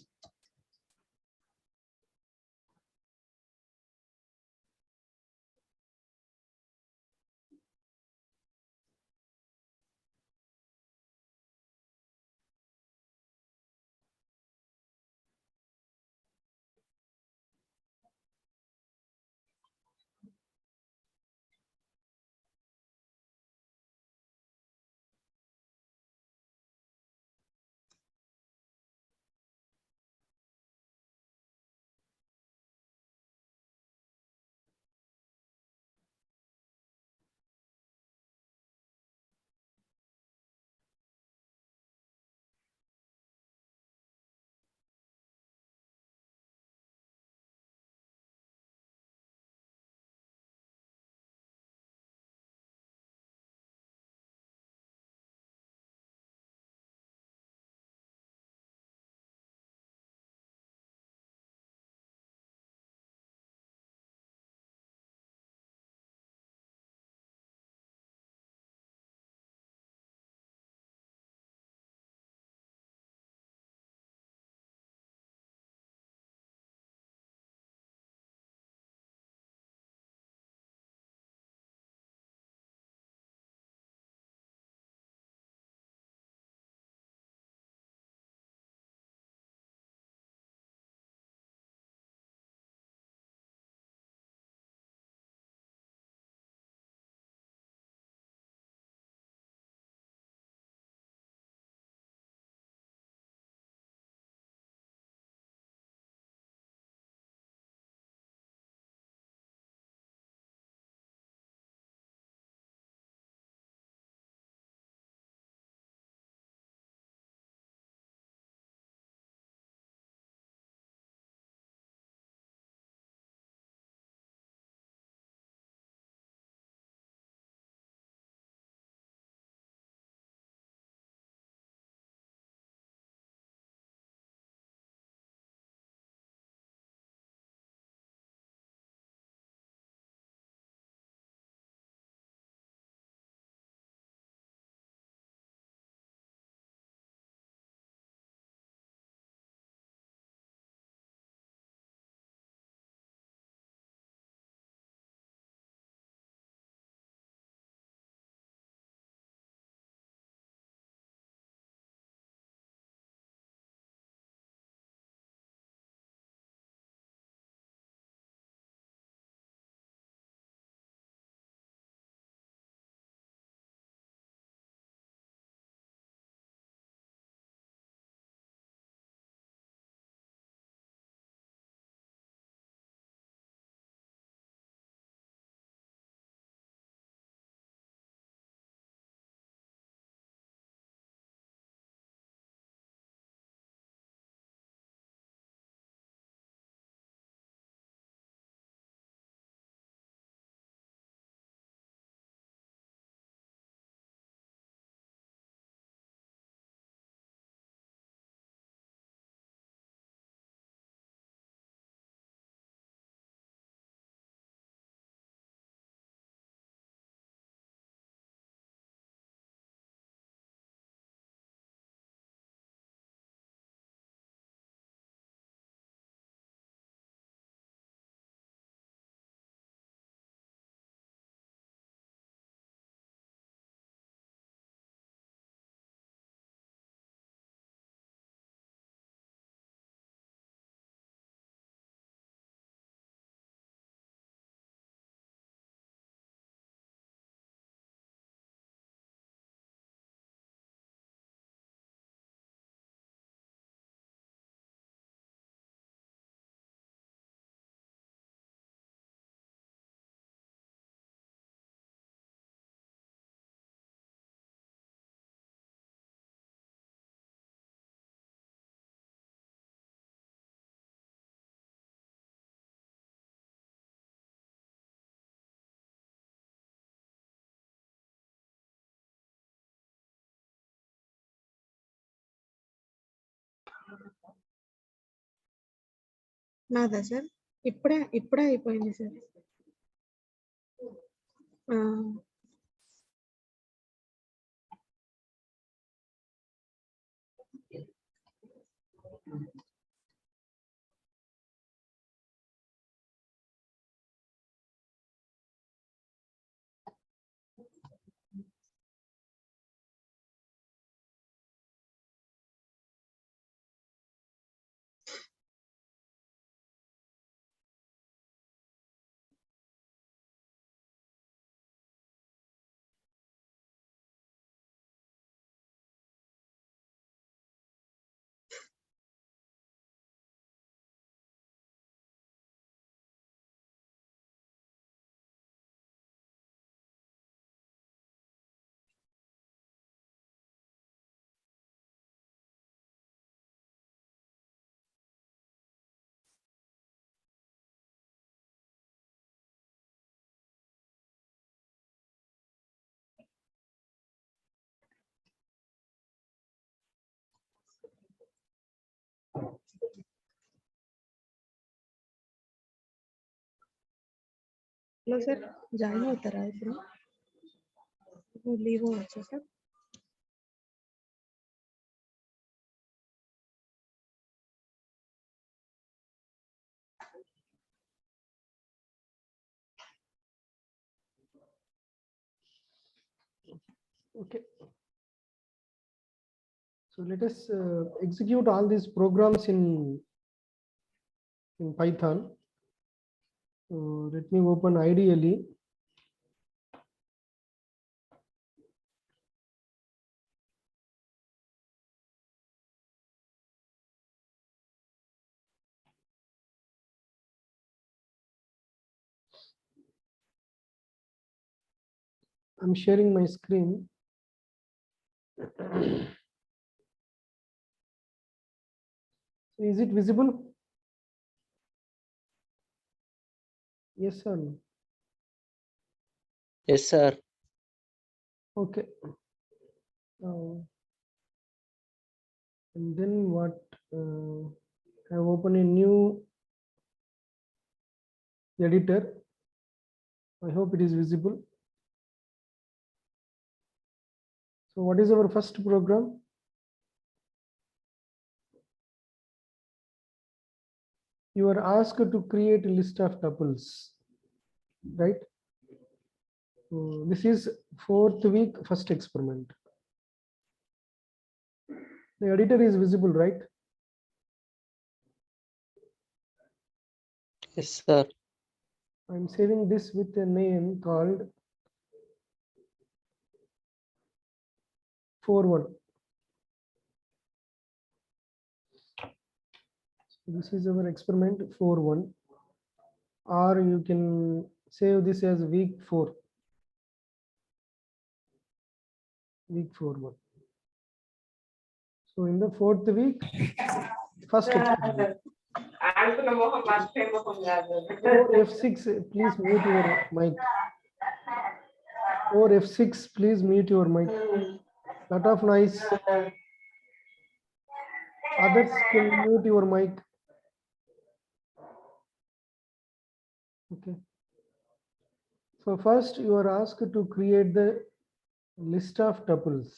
నాదా sir ఇప్పుడే అయిపోయింది sir. Hello sir, join అవుతారా ఇప్పుడు? Leave వచ్చా sir? Okay. So let us execute all these programs in Python. Let me open IDLE. I'm sharing my screen. Is it visible? Yes or no? Yes, sir. Okay. And then what? I open a new editor. I hope it is visible. So what is our first program? You are asked to create a list of tuples, right? So this is 4th week, first experiment. The editor is visible, right? Yes, sir. I'm saving this with a name called 41. This is our experiment 41, or you can save this as week 4. Week 41. So in the 4th week, first experiment. 4F6, please mute your mic. 4F6, please mute your mic. Lot of noise. Others can mute your mic. Okay. So first you are asked to create the list of tuples.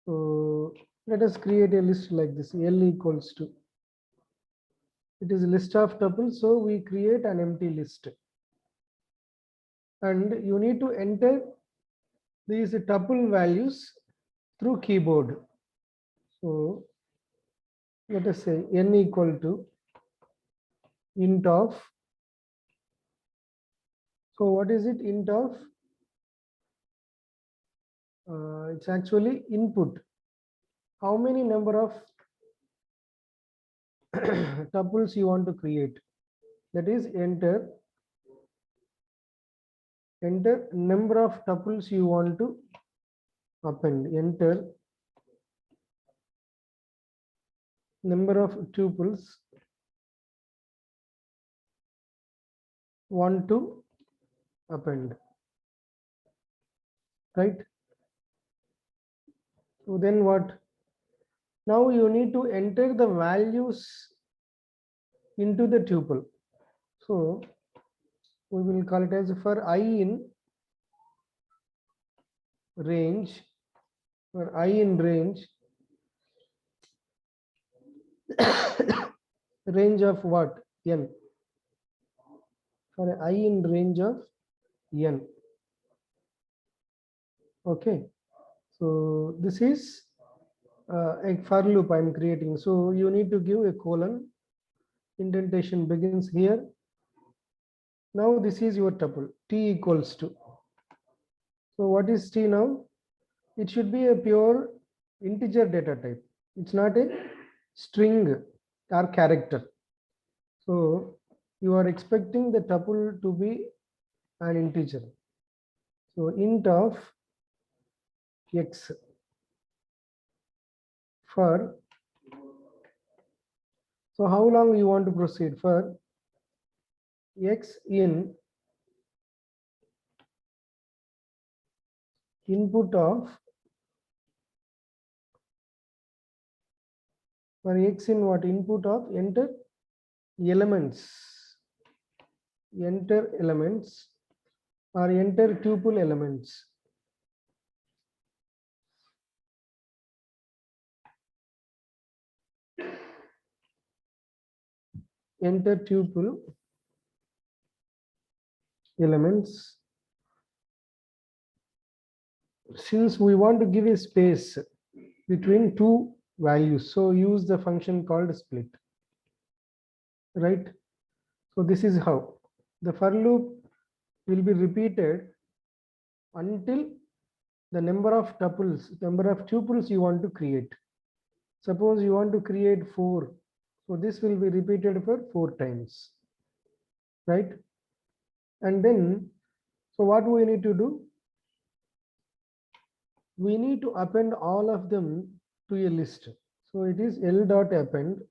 So let us create a list like this. L equals to. It is a list of tuples, so we create an empty list. And you need to enter these tuple values through keyboard. So let us say n equal to int of. So what is it, int of? It's actually input. How many number of tuples you want to create? That is enter number of tuples you want to append. Enter number of tuples want to append, right? So then what? Now you need to enter the values into the tuple. So we will call it as for I in range, for I in range, range of what? N. For I in range of N. Okay. So this is a for loop I'm creating. So you need to give a colon. Indentation begins here. Now this is your tuple t equals to. So what is t now? It should be a pure integer data type. It's not a string or character. So you are expecting the tuple to be an integer. So int of x for, so how long you want to proceed? For x in input of, for x in what? Input of enter elements, enter elements or enter tuple elements. Enter tuple elements. Since we want to give a space between two values, so use the function called split, right? So this is how the for loop will be repeated until the number of tuples you want to create. Suppose you want to create 4, so this will be repeated for 4 times, right? And then, so what we need to do? We need to append all of them to a list. So it is L dot append.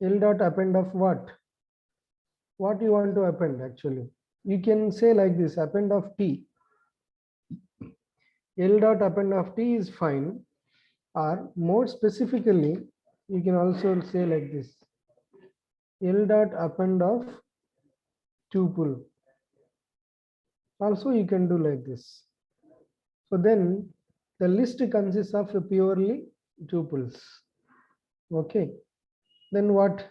L dot append of what? What you want to append actually? You can say like this, append of T. L dot append of T is fine. Or more specifically, you can also say like this, L dot append of tuple. Also you can do like this. So then the list consists of purely tuples. Okay. Then what?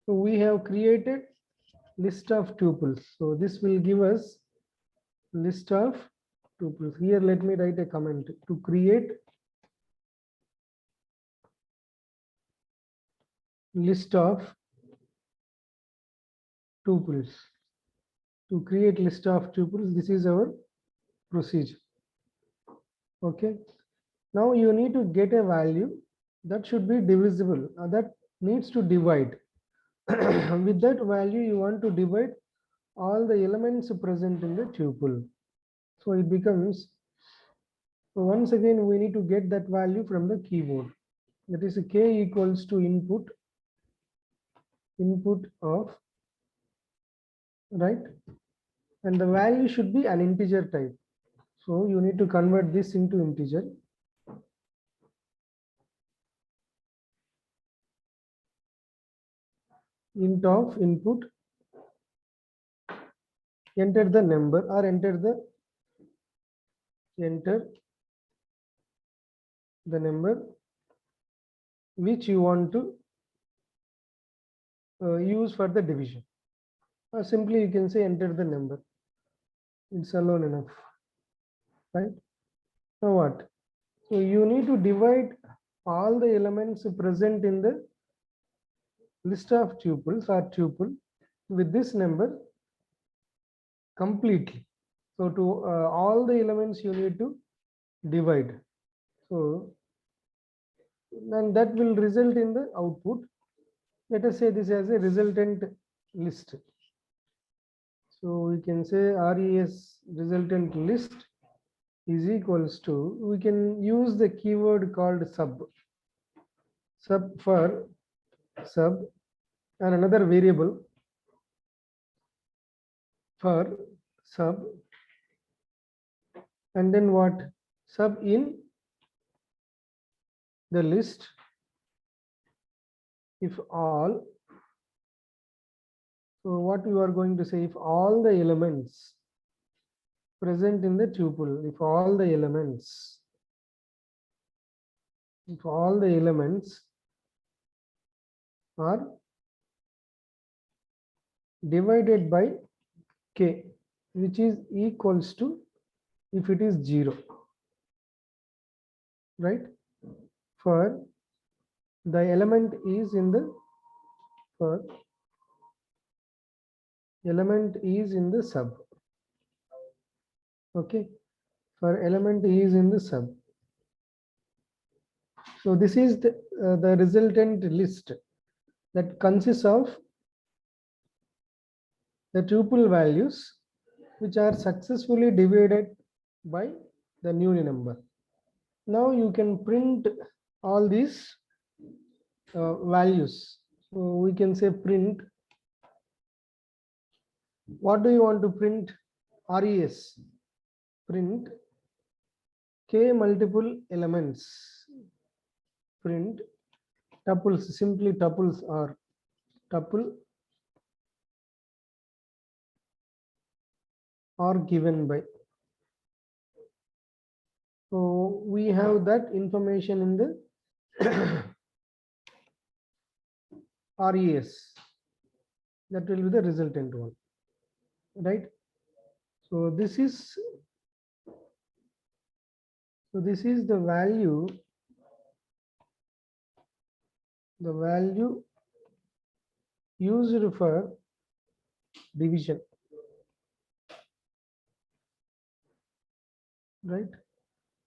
So we have created list of tuples. So this will give us list of tuples. Here let me write a comment to create list of tuples. To create list of tuples, this is our procedure. Okay. Now you need to get a value that should be divisible, that needs to divide. With that value, you want to divide all the elements present in the tuple. So it becomes, so once again, we need to get that value from the keyboard. That is k equals to input of, right? And the value should be an integer type. So you need to convert this into integer. Int of input, enter the number or enter the number which you want to use for the division. Or simply you can say enter the number. It's alone enough, right? Now what? So you need to divide all the elements present in the list of tuples or tuple with this number completely. So to all the elements you need to divide. So and that will result in the output. Let us say this as a resultant list. So we can say res resultant list is equals to, we can use the keyword called sub for sub and another variable for sub, and then what? Sub in the list if all. So what you are going to say, if all the elements present in the tuple, if all the elements are divided by k, which is equals to if it is 0, right? For the element is in the sub. Okay, for element is in the sub. So this is the resultant list that consists of the tuple values which are successfully divided by the new number. Now you can print all these values. So we can say print. What do you want to print? RES. Print k multiple elements. Print tuples. Simply tuples are tuple are given by. So we have that information in the RES. That will be the resultant one, right? So this is the value used for division, right?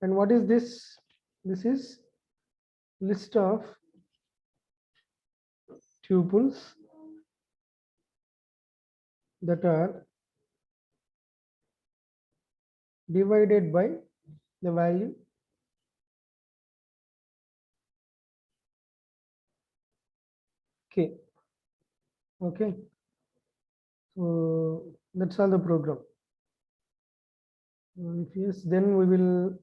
And what is this? This is list of tuples that are divided by the value k. Okay, so that's all the program. If yes, then we will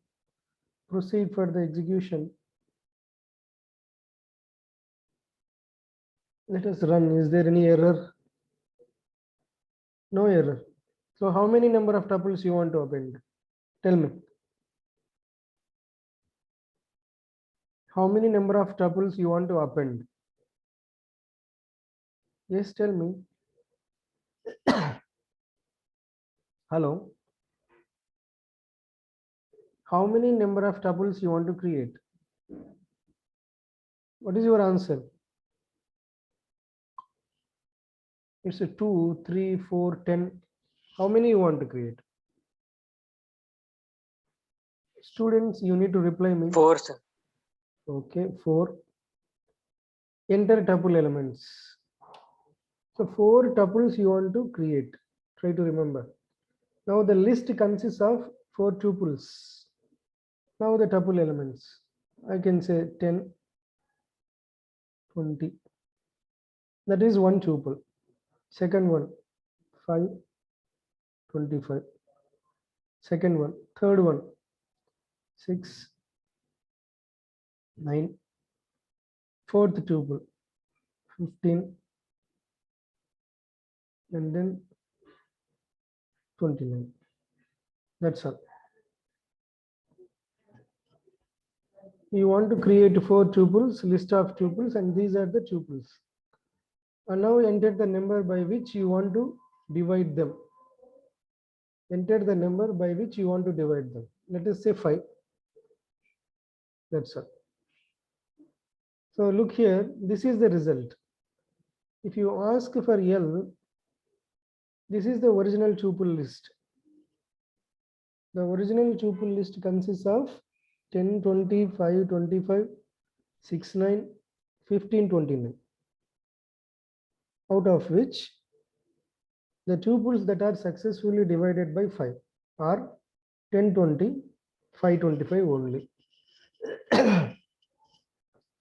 proceed for the execution. Let us run. Is there any error? No error. So how many number of tuples you want to append? Tell me. How many number of tuples you want to append? Yes, tell me. Hello. How many number of tuples you want to create? What is your answer? It's a 2, 3, 4, 10. How many you want to create? Students, you need to reply me. 4, sir. Okay, 4. Enter tuple elements. So 4 tuples you want to create. Try to remember. Now the list consists of 4 tuples. Now the tuple elements. I can say 10, 20. That is one tuple. Second one, 5, 25. Second one, third one, 6, 9. Fourth tuple, 15. And then 29. That's all. You want to create 4 tuples, list of tuples, and these are the tuples. And now enter the number by which you want to divide them. Enter the number by which you want to divide them. Let us say 5. That's all. So look here, this is the result. If you ask for L, this is the original tuple list. The original tuple list consists of 10, 20, 5, 25, 6, 9, 15, 29. Out of which the tuples that are successfully divided by 5 are 10, 20, 5, 25 only.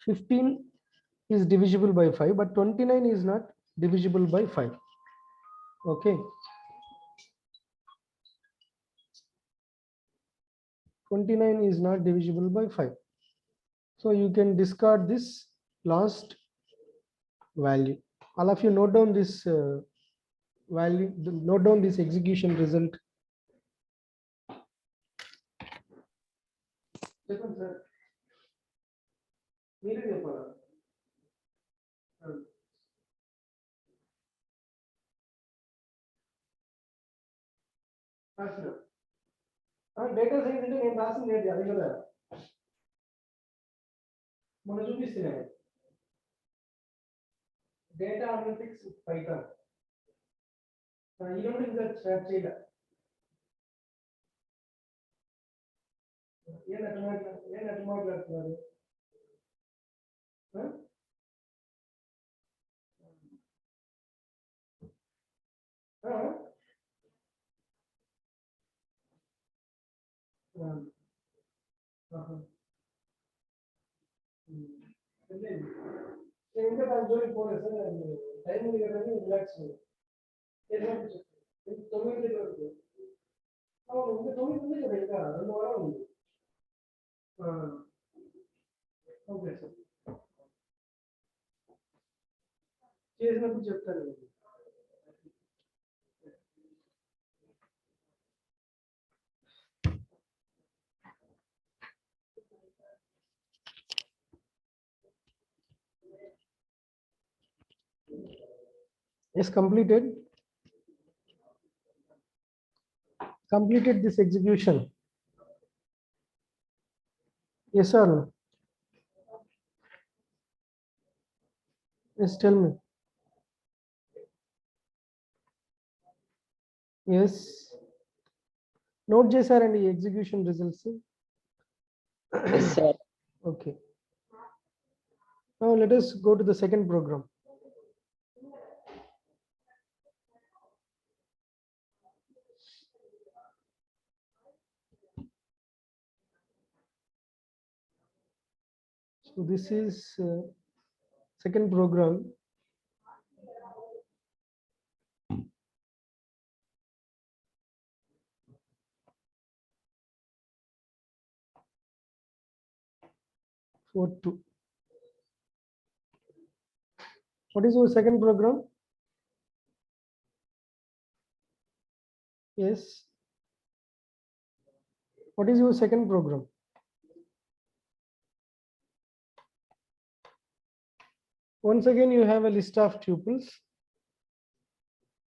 15 is divisible by 5, but 29 is not divisible by 5. Okay. 29 is not divisible by 5. So you can discard this last value. All of you note down this value, note down this execution result. Data science అంటే నేను రాసింది ఏంటి అది కదా మనం చూపిస్తున్నాయి data analytics Python ఈ రెండు ఇంకా స్టార్ట్ చేయలే ఏం అట్లా మాట్లాడుతున్నారు ఇంకా దాని జోలికి పోలేదు సార్ టైం ఉంది కదా రిలాక్స్ 9 వరకు అవును ఇంకా 9 ఉంది కదా ఇంకా 2 వారాలు ఉంది ఓకే సార్ చేసినప్పుడు చెప్తాను Yes, completed this execution. Yes or no? Yes, tell me. Yes. Note చేశారండి execution results. Yes, sir. Okay. Now let us go to the second program. So this is second program. What is your second program? Yes. What is your second program? Once again, you have a list of tuples.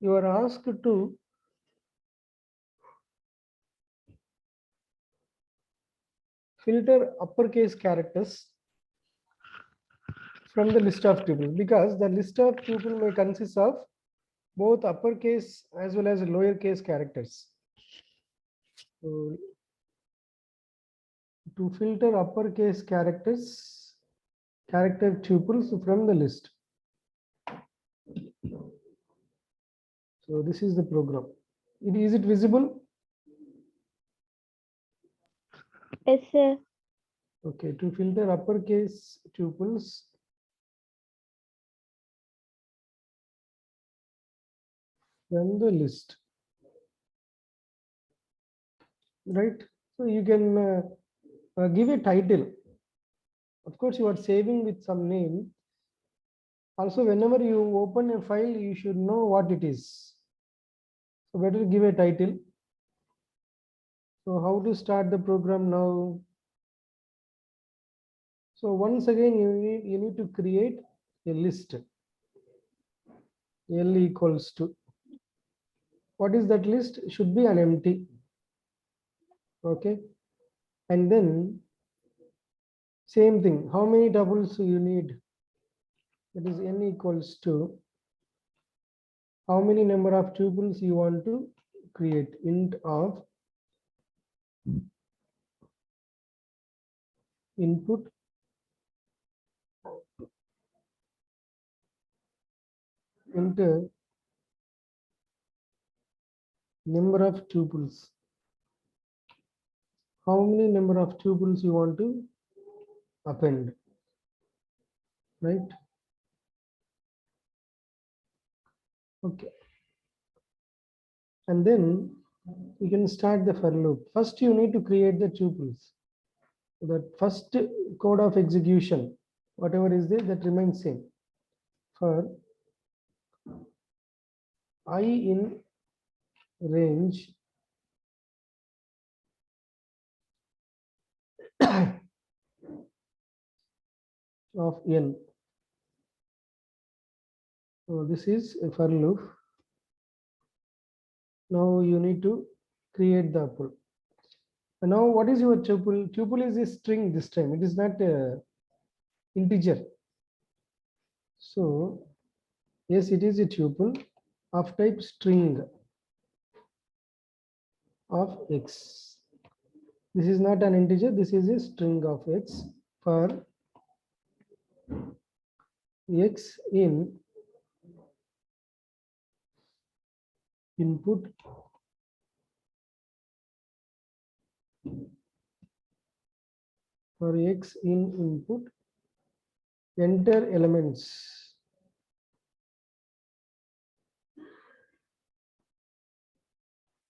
You are asked to filter uppercase characters from the list of tuples, because the list of tuple may consist of both uppercase as well as lowercase characters. So, to filter uppercase character tuples from the list. So this is the program. Is it visible? Yes, sir. Okay, to filter uppercase tuples from the list. Right? So you can give a title. Of course, you are saving with some name. Also, whenever you open a file, you should know what it is. So better give a title. So how to start the program now? So once again, you need to create a list. L equals to. What is that list? Should be an empty. Okay. And then same thing. How many tuples you need? That is n equals to how many number of tuples you want to create. Int of input enter number of tuples. How many number of tuples you want to append, right? Okay. And then you can start the for loop. First, you need to create the tuples. The first code of execution, whatever is there, that remains same. For I in range of n. So this is a for loop. Now you need to create the tuple. And now what is your tuple? Tuple is a string this time. It is not a integer. So yes, it is a tuple of type string of x. This is not an integer. This is a string of x for x in input for x in input, enter elements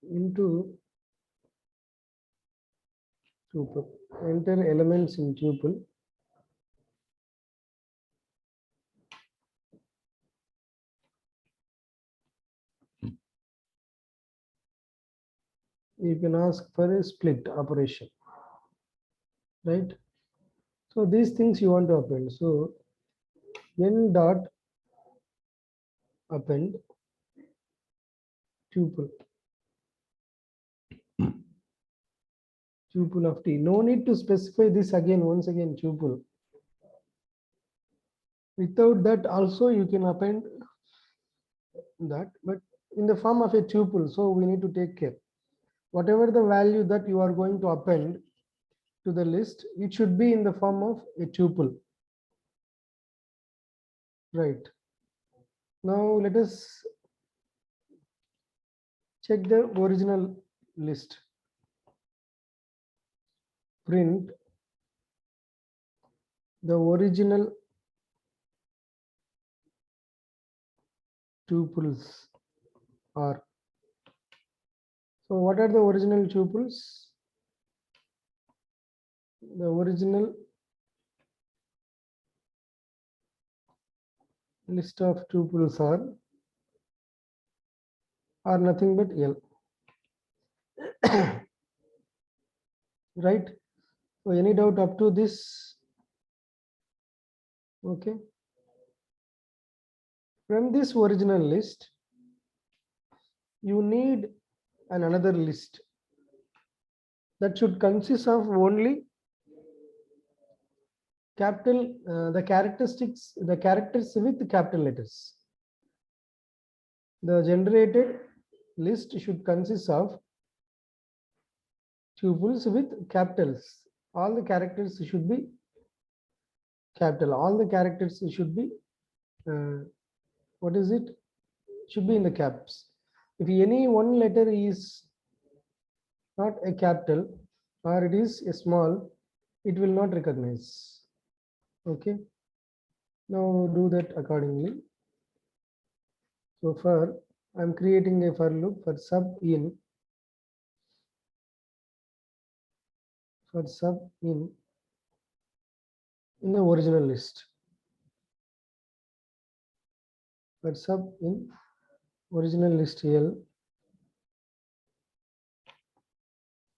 into tuple. Enter elements in tuple. You can ask for a split operation, right? So these things you want to append. So n dot append tuple. Tuple of t. No need to specify this again, once again, tuple. Without that also you can append that, but in the form of a tuple, so we need to take care. Whatever the value that you are going to append to the list, it should be in the form of a tuple. Right. Now let us check the original list. Print the original tuples are. So what are the original tuples? The original list of tuples are nothing but L. Right? So any doubt up to this? Okay. From this original list, you need another list that should consist of only capital, the characters with capital letters. The generated list should consist of tuples with capitals. All the characters should be capital. All the characters should be, what is it? Should be in the caps. If any one letter is not a capital or it is a small, it will not recognize. Okay. Now do that accordingly. So for I'm creating a for loop for sub in in the original list. For sub in original list L.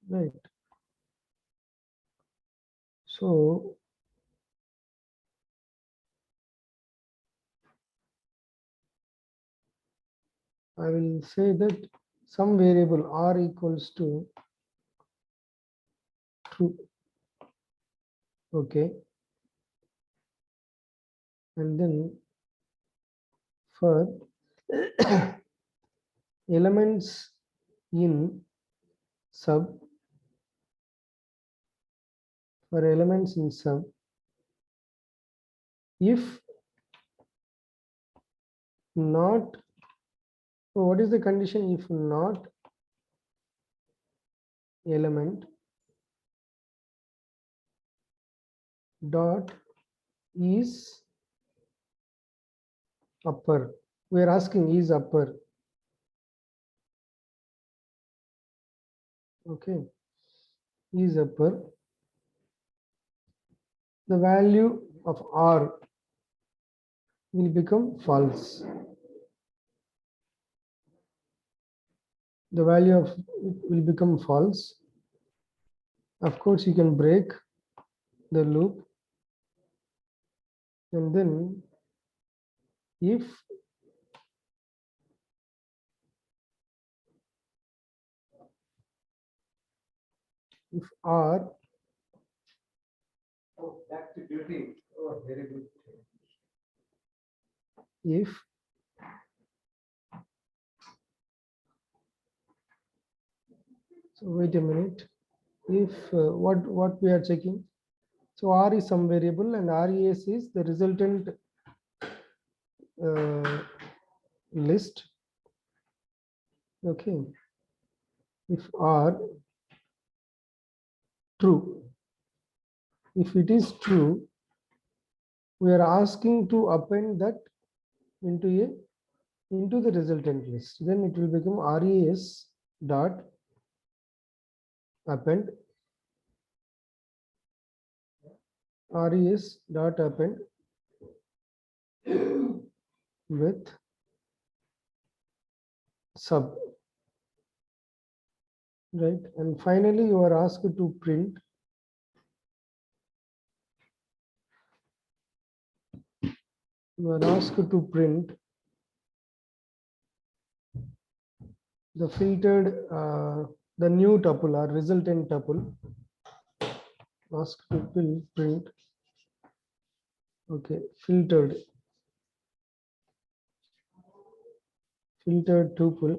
Right. So I will say that some variable r equals to true. Okay. And then for elements in sub, if not, so what is the condition? If not element dot is upper, we are asking is upper. Okay, is upper, the value of R will become false. The value of it will become false. Of course, you can break the loop, and then if R, back to duty. Oh, very good. If so, wait a minute. If what we are checking, so R is some variable and RES is the resultant list. Okay, if R true, if it is true, we are asking to append that into the resultant list. Then it will become RES dot append with sub, right? And finally you are asked to print the filtered the new tuple or resultant tuple. Ask to print, okay, filtered tuple.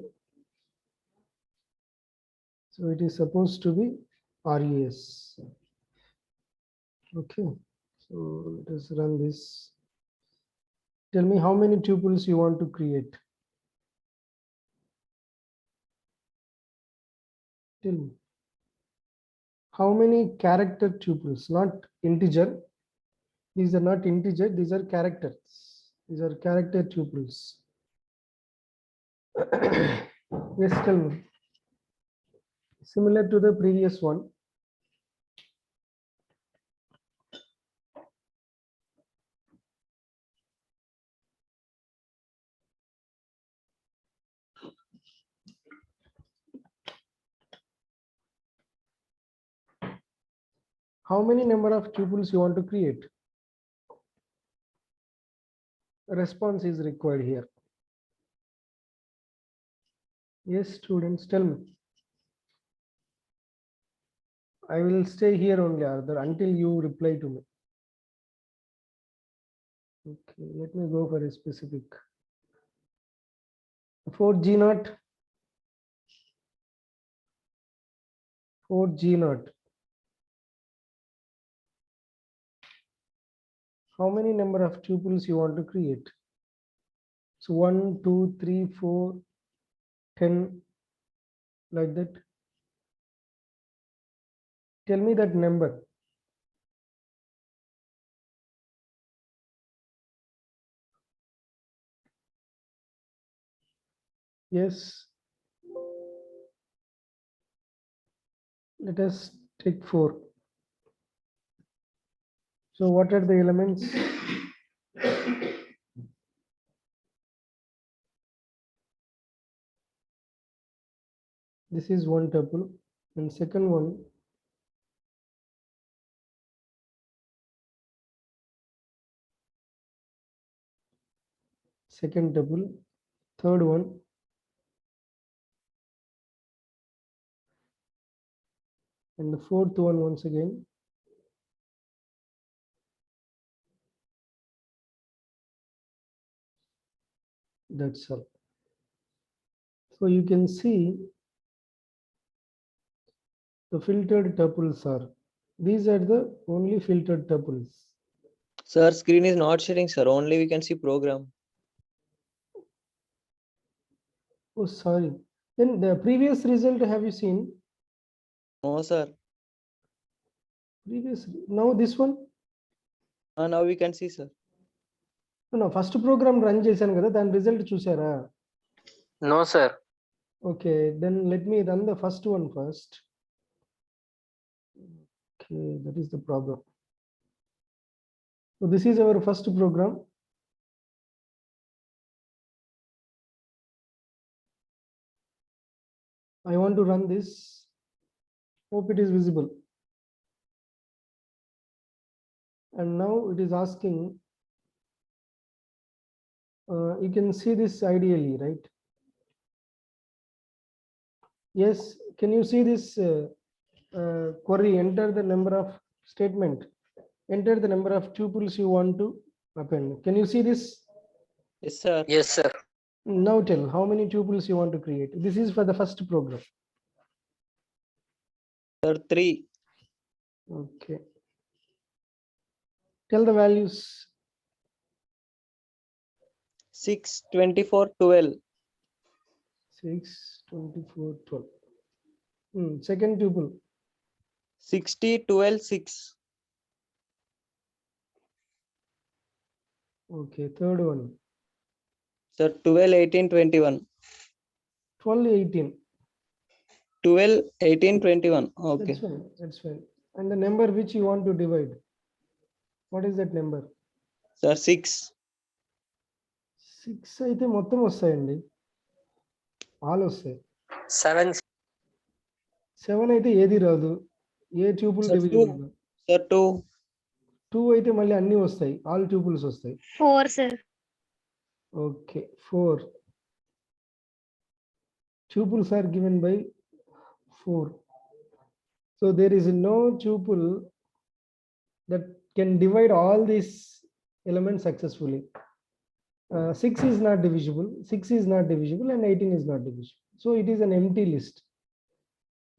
So it is supposed to be RES. Okay, so let us run this. Tell me how many tuples you want to create. Tell me. How many character tuples, not integer. These are not integer, these are characters. These are character tuples. Yes, tell me. Similar to the previous one. How many number of tuples you want to create? A response is required here. Yes, students, tell me. I will stay here only, Arthur, until you reply to me. Okay, let me go for a specific. For G0. For G0. How many number of tuples you want to create? So 1, 2, 3, 4, 10, like that. Tell me that number. Yes. Let us take 4. So what are the elements? This is one tuple, and second one, second tuple, third one, and the fourth one once again. That's all. So you can see the filtered tuples are, these are the only filtered tuples. Sir, screen is not sharing, sir. Only we can see program. Oh, sorry. Then the previous result, have you seen? No, sir. Previous, now this one? Now we can see, sir. No, first program run చేశాను కదా, దాని result చూసారా? No, sir. Okay, then let me run the first one first. Okay, that is the problem. So this is our first program. I want to run this. Hope it is visible. And now it is asking, you can see this ideally, right? Yes, can you see this query? Enter the number of statement. Enter the number of tuples you want to append. Can you see this? Yes, sir. Yes, sir. Now tell how many tuples you want to create. This is for the first program. Sir, 3. Okay. Tell the values. 6, 24, 12. 6, 24, 12. Second tuple. 60, 12, 6. Okay. Third one. Sir, 12, 18, 21. 12, 18. 12, 18, 21. Okay. That's fine. That's fine. And the number which you want to divide. What is that number? Sir, 6. 6 అయితే మొత్తం వస్తాయండి. All వస్తాయి. 7. 7 అయితే ఏది రాదు. ఏ ట్యూపుల్ Sir, divisible 2. Sir, 2. 2 అయితే మళ్ళీ అన్ని వస్తాయి. ఆల్ ట్యూపుల్స్ వస్తాయి. 4, sir. Okay. 4. Tuples are given by 4. So there is no tuple that can divide all these elements successfully. 6 is not divisible, 6 is not divisible, and 18 is not divisible. So it is an empty list.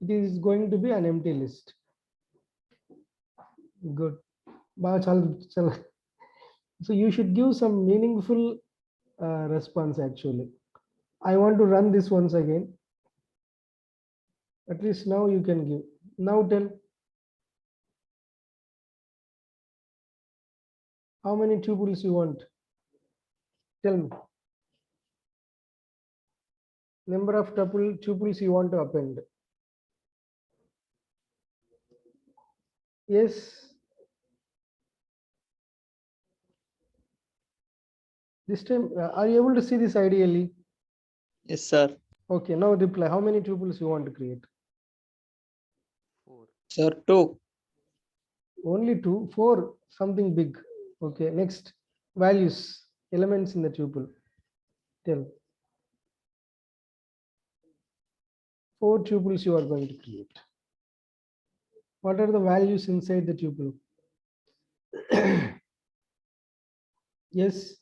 It is going to be an empty list. Good. So you should give some meaningful response actually. I want to run this once again. At least now you can give. Now tell. How many tuples you want? Tell me. Number of tuples you want to append. Yes. This time, are you able to see this ideally? Yes, sir. Okay, now reply. How many tuples you want to create? Sir, 2. Only 2, 4, something big. Okay, next. Values, elements in the tuple. Tell. 4 tuples you are going to create. What are the values inside the tuple? Yes.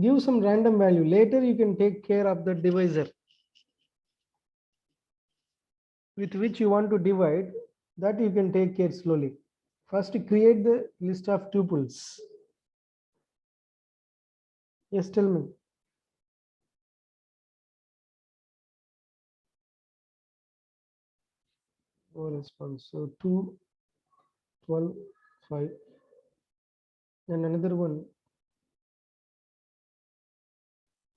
Give some random value. Later you can take care of the divisor with which you want to divide. That you can take care slowly. First create the list of tuples. Yes, tell me. No response. So 2, 12, 5. And another one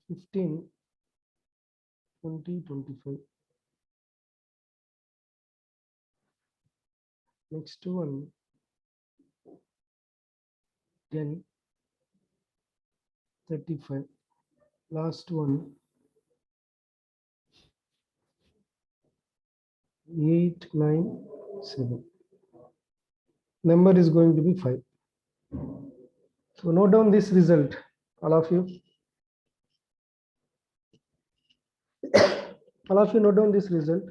15, 20, 25. Next one 10, 35. Last one 8, 9, 7. Number is going to be 5. So note down this result, all of you. All of you note down this result.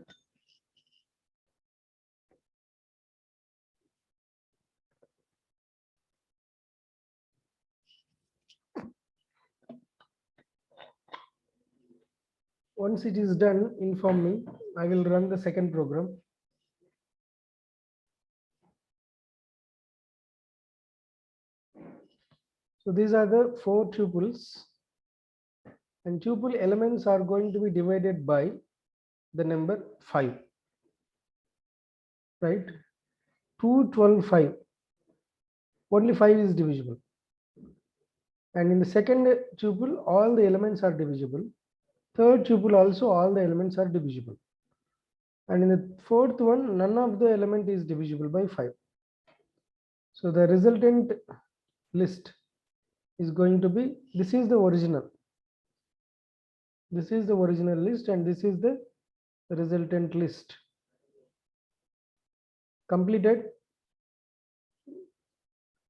Once it is done, inform me. I will run the second program. So these are the 4 tuples, and tuple elements are going to be divided by the number 5, right? 2, 12, 5. Only 5 is divisible. And in the second tuple, all the elements are divisible. Third tuple also, all the elements are divisible. And in the fourth one, none of the element is divisible by 5. So the resultant list is going to be, this is the original. This is the original list and this is the resultant list. Completed.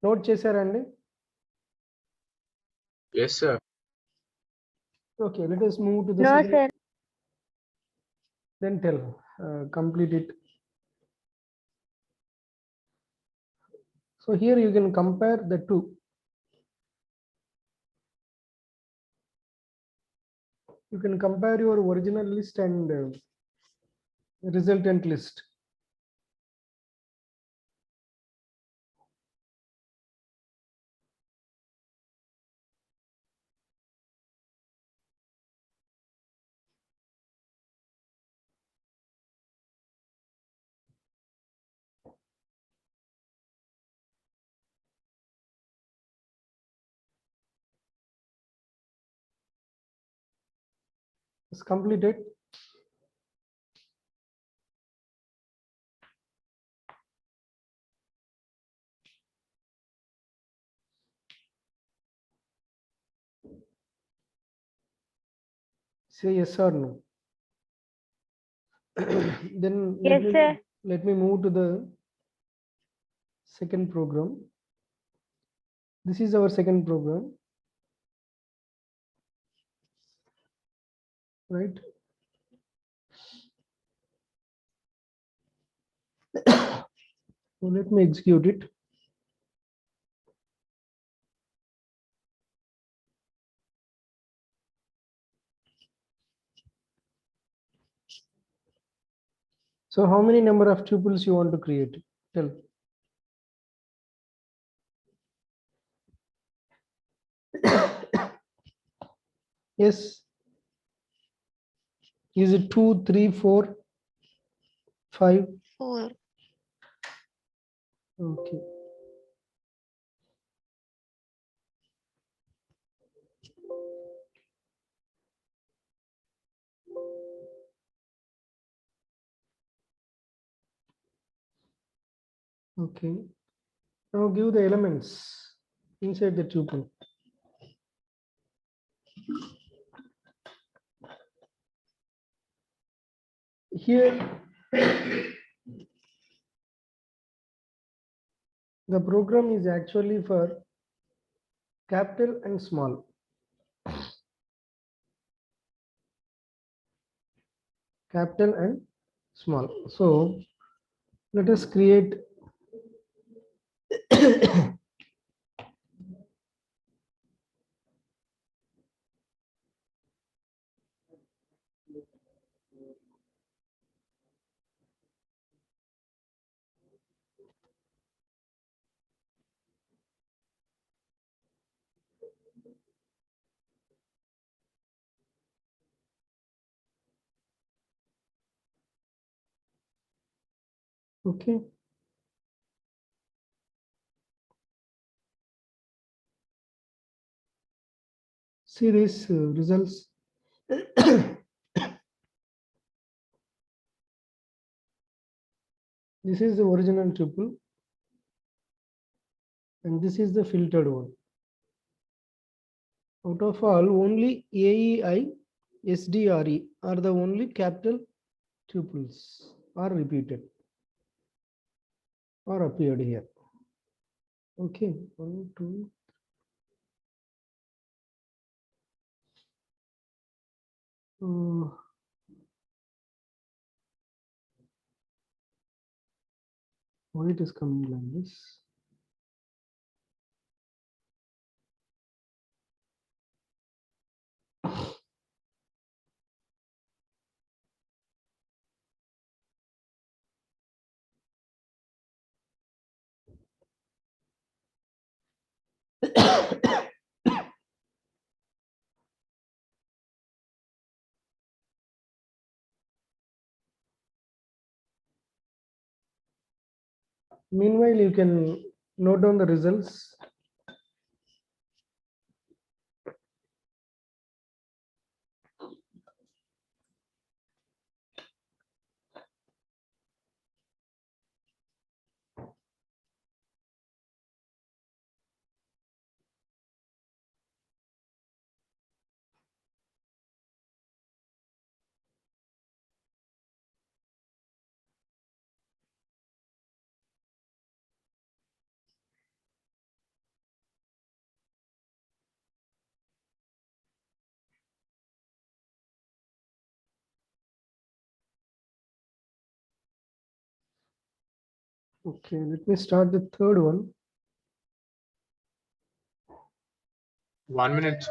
Note చేశారండి? Yes, sir. Okay, let us move to the No, second. sir. Then tell, complete it. So here you can compare the two. You can compare your original list and resultant list. It's completed. Say yes or no. Then Yes, sir. let me move to the second program. This is our second program, right? So let me execute it. So how many number of tuples you want to create? Tell. Yes. Is it 2, 3, 4, 5? 4. Okay. Okay. Now give the elements inside the tuple. Here, the program is actually for capital and small. Capital and small. So let us create okay. See these results. This is the original tuple and this is the filtered one. Out of all, only AEI, SDRE are the only capital tuples are repeated or appeared here. Okay, 1, 2. Why it is coming like this? Meanwhile, you can note down the results. Okay, let me start the third one. 1 minute.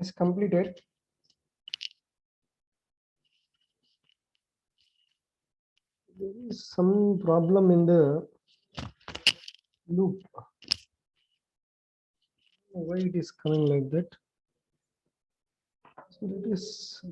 It's completed. There is some problem in the loop. Why it is coming like that? So that is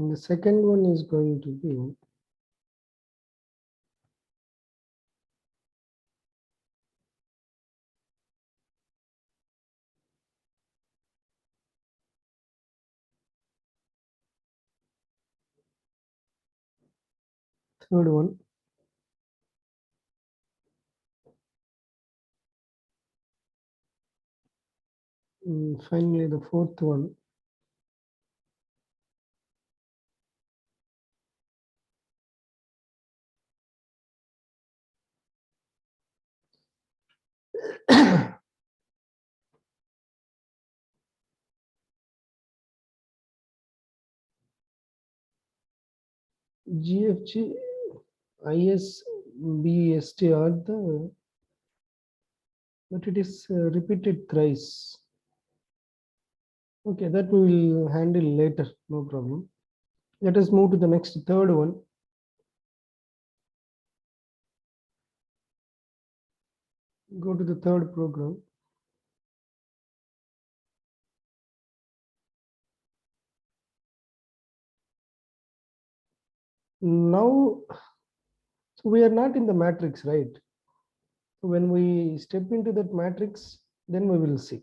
and the second one is going to be third one. Finally, the fourth one. GFG, IS, BST are the, but it is repeated thrice. Okay, that we will handle later, no problem. Let us move to the next third one. Go to the third program. Now, so we are not in the matrix, right? So when we step into that matrix, then we will see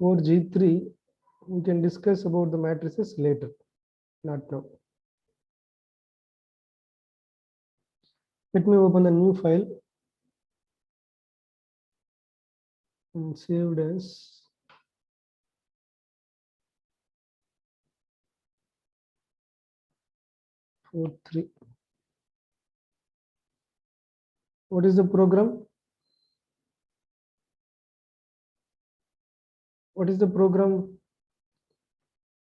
4G3 We can discuss about the matrices later, not now. Let me open a new file and saved as .43. What is the program? What is the program?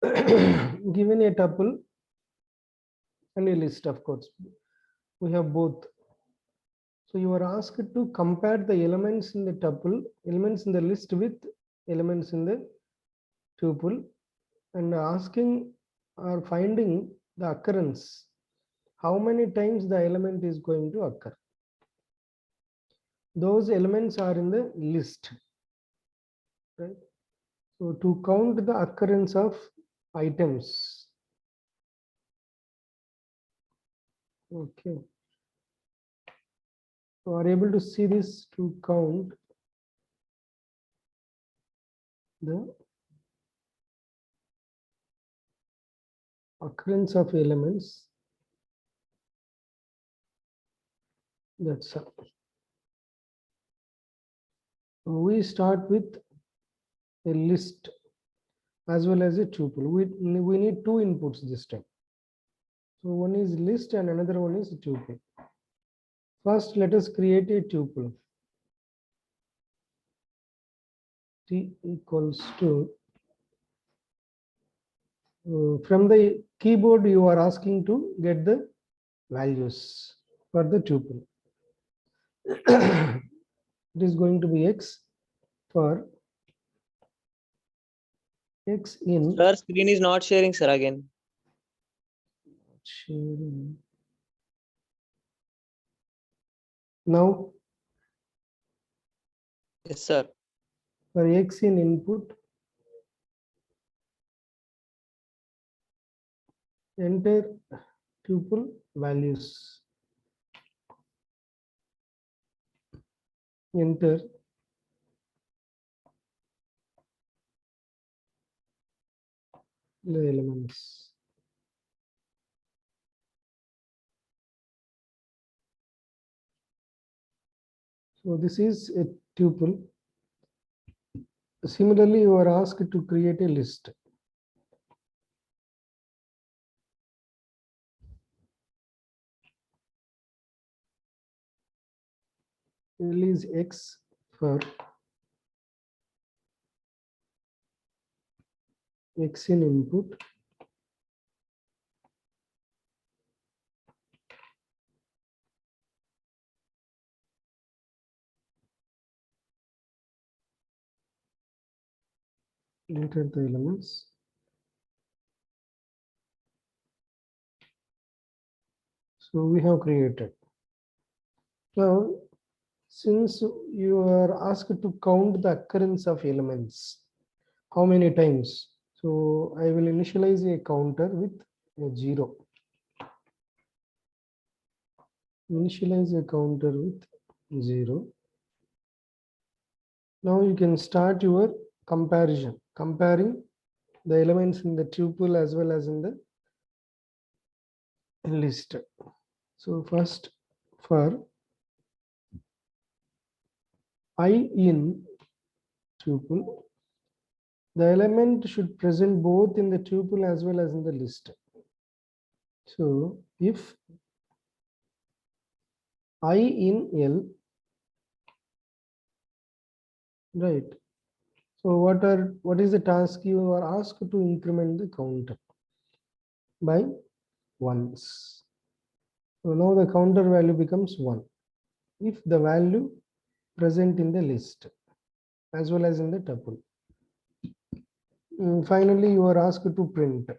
Given a tuple and a list, of course. We have both. So you are asked to compare the elements in the tuple, elements in the list with elements in the tuple, and asking or finding the occurrence. How many times the element is going to occur? Those elements are in the list, right? So to count the occurrence of items. Okay. So are able to see this to count the occurrence of elements. That's all. We start with a list as well as a tuple. We need two inputs this time. So one is list and another one is tuple. First, let us create a tuple. T equals to, from the keyboard you are asking to get the values for the tuple. It is going to be x for x in Sir, screen is not sharing, sir, again. sharing. Now Yes, sir. for x in input, enter tuple values. Enter the elements. So this is a tuple. Similarly, you are asked to create a list. Release x for x in input, enter the elements. So we have created. Now, since you are asked to count the occurrence of elements, how many times? So I will initialize a counter with a 0. Initialize a counter with 0. Now you can start your comparison, comparing the elements in the tuple as well as in the list. So first, for I in tuple, the element should present both in the tuple as well as in the list. So if I in L, right? So what is the task? You are asked to increment the counter by ones. So now the counter value becomes 1 if the value present in the list as well as in the tuple. Finally, you are asked to print.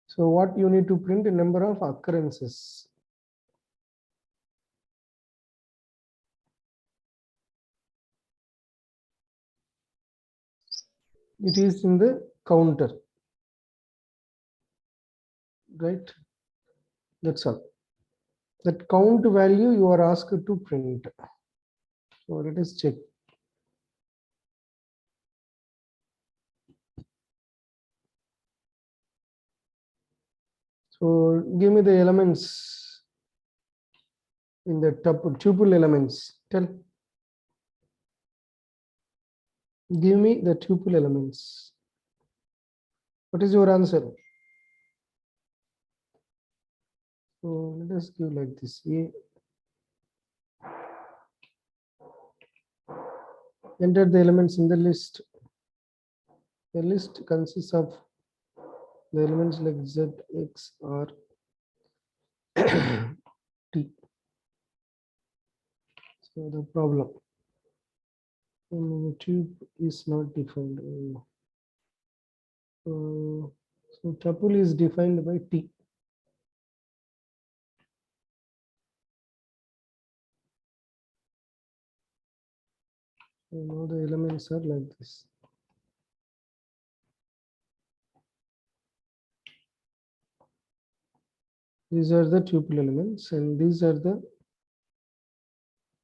So what you need to print? A number of occurrences. It is in the counter, right? That's all. That count value you are asked to print. So let us check. So give me the elements in the tuple elements. Tell. Give me the tuple elements. What is your answer? So let us give like this. A. Enter the elements in the list. The list consists of the elements like Z, X, R, T. So the problem. The tube is not defined. So tuple is defined by T. So now the elements are like this. These are the tuple elements and these are the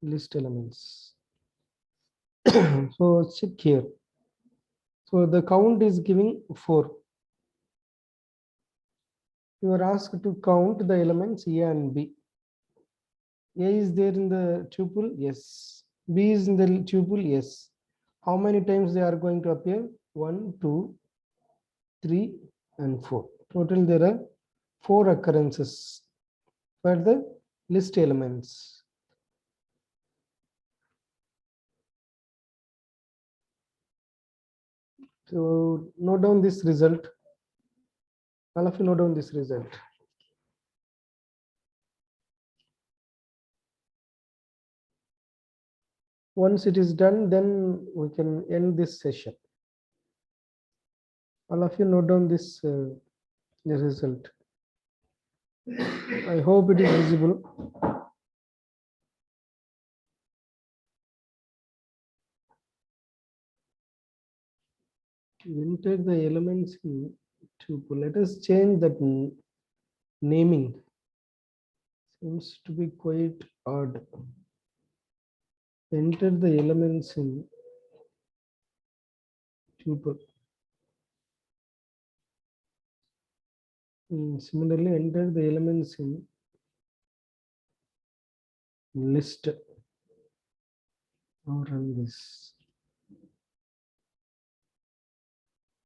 list elements. So check here. So the count is giving 4. You are asked to count the elements A and B. A is there in the tuple? Yes. B is in the tuple? Yes. How many times they are going to appear? 1, 2, 3, and 4. Total there are 4 occurrences for the list elements. So note down this result. All of you note down this result. Once it is done, then we can end this session. All of you note down this the result. I hope it is visible. Enter the elements in tuple. Let us change that naming. Seems to be quite odd. Enter the elements in tuple. Similarly, enter the elements in list. Now run this.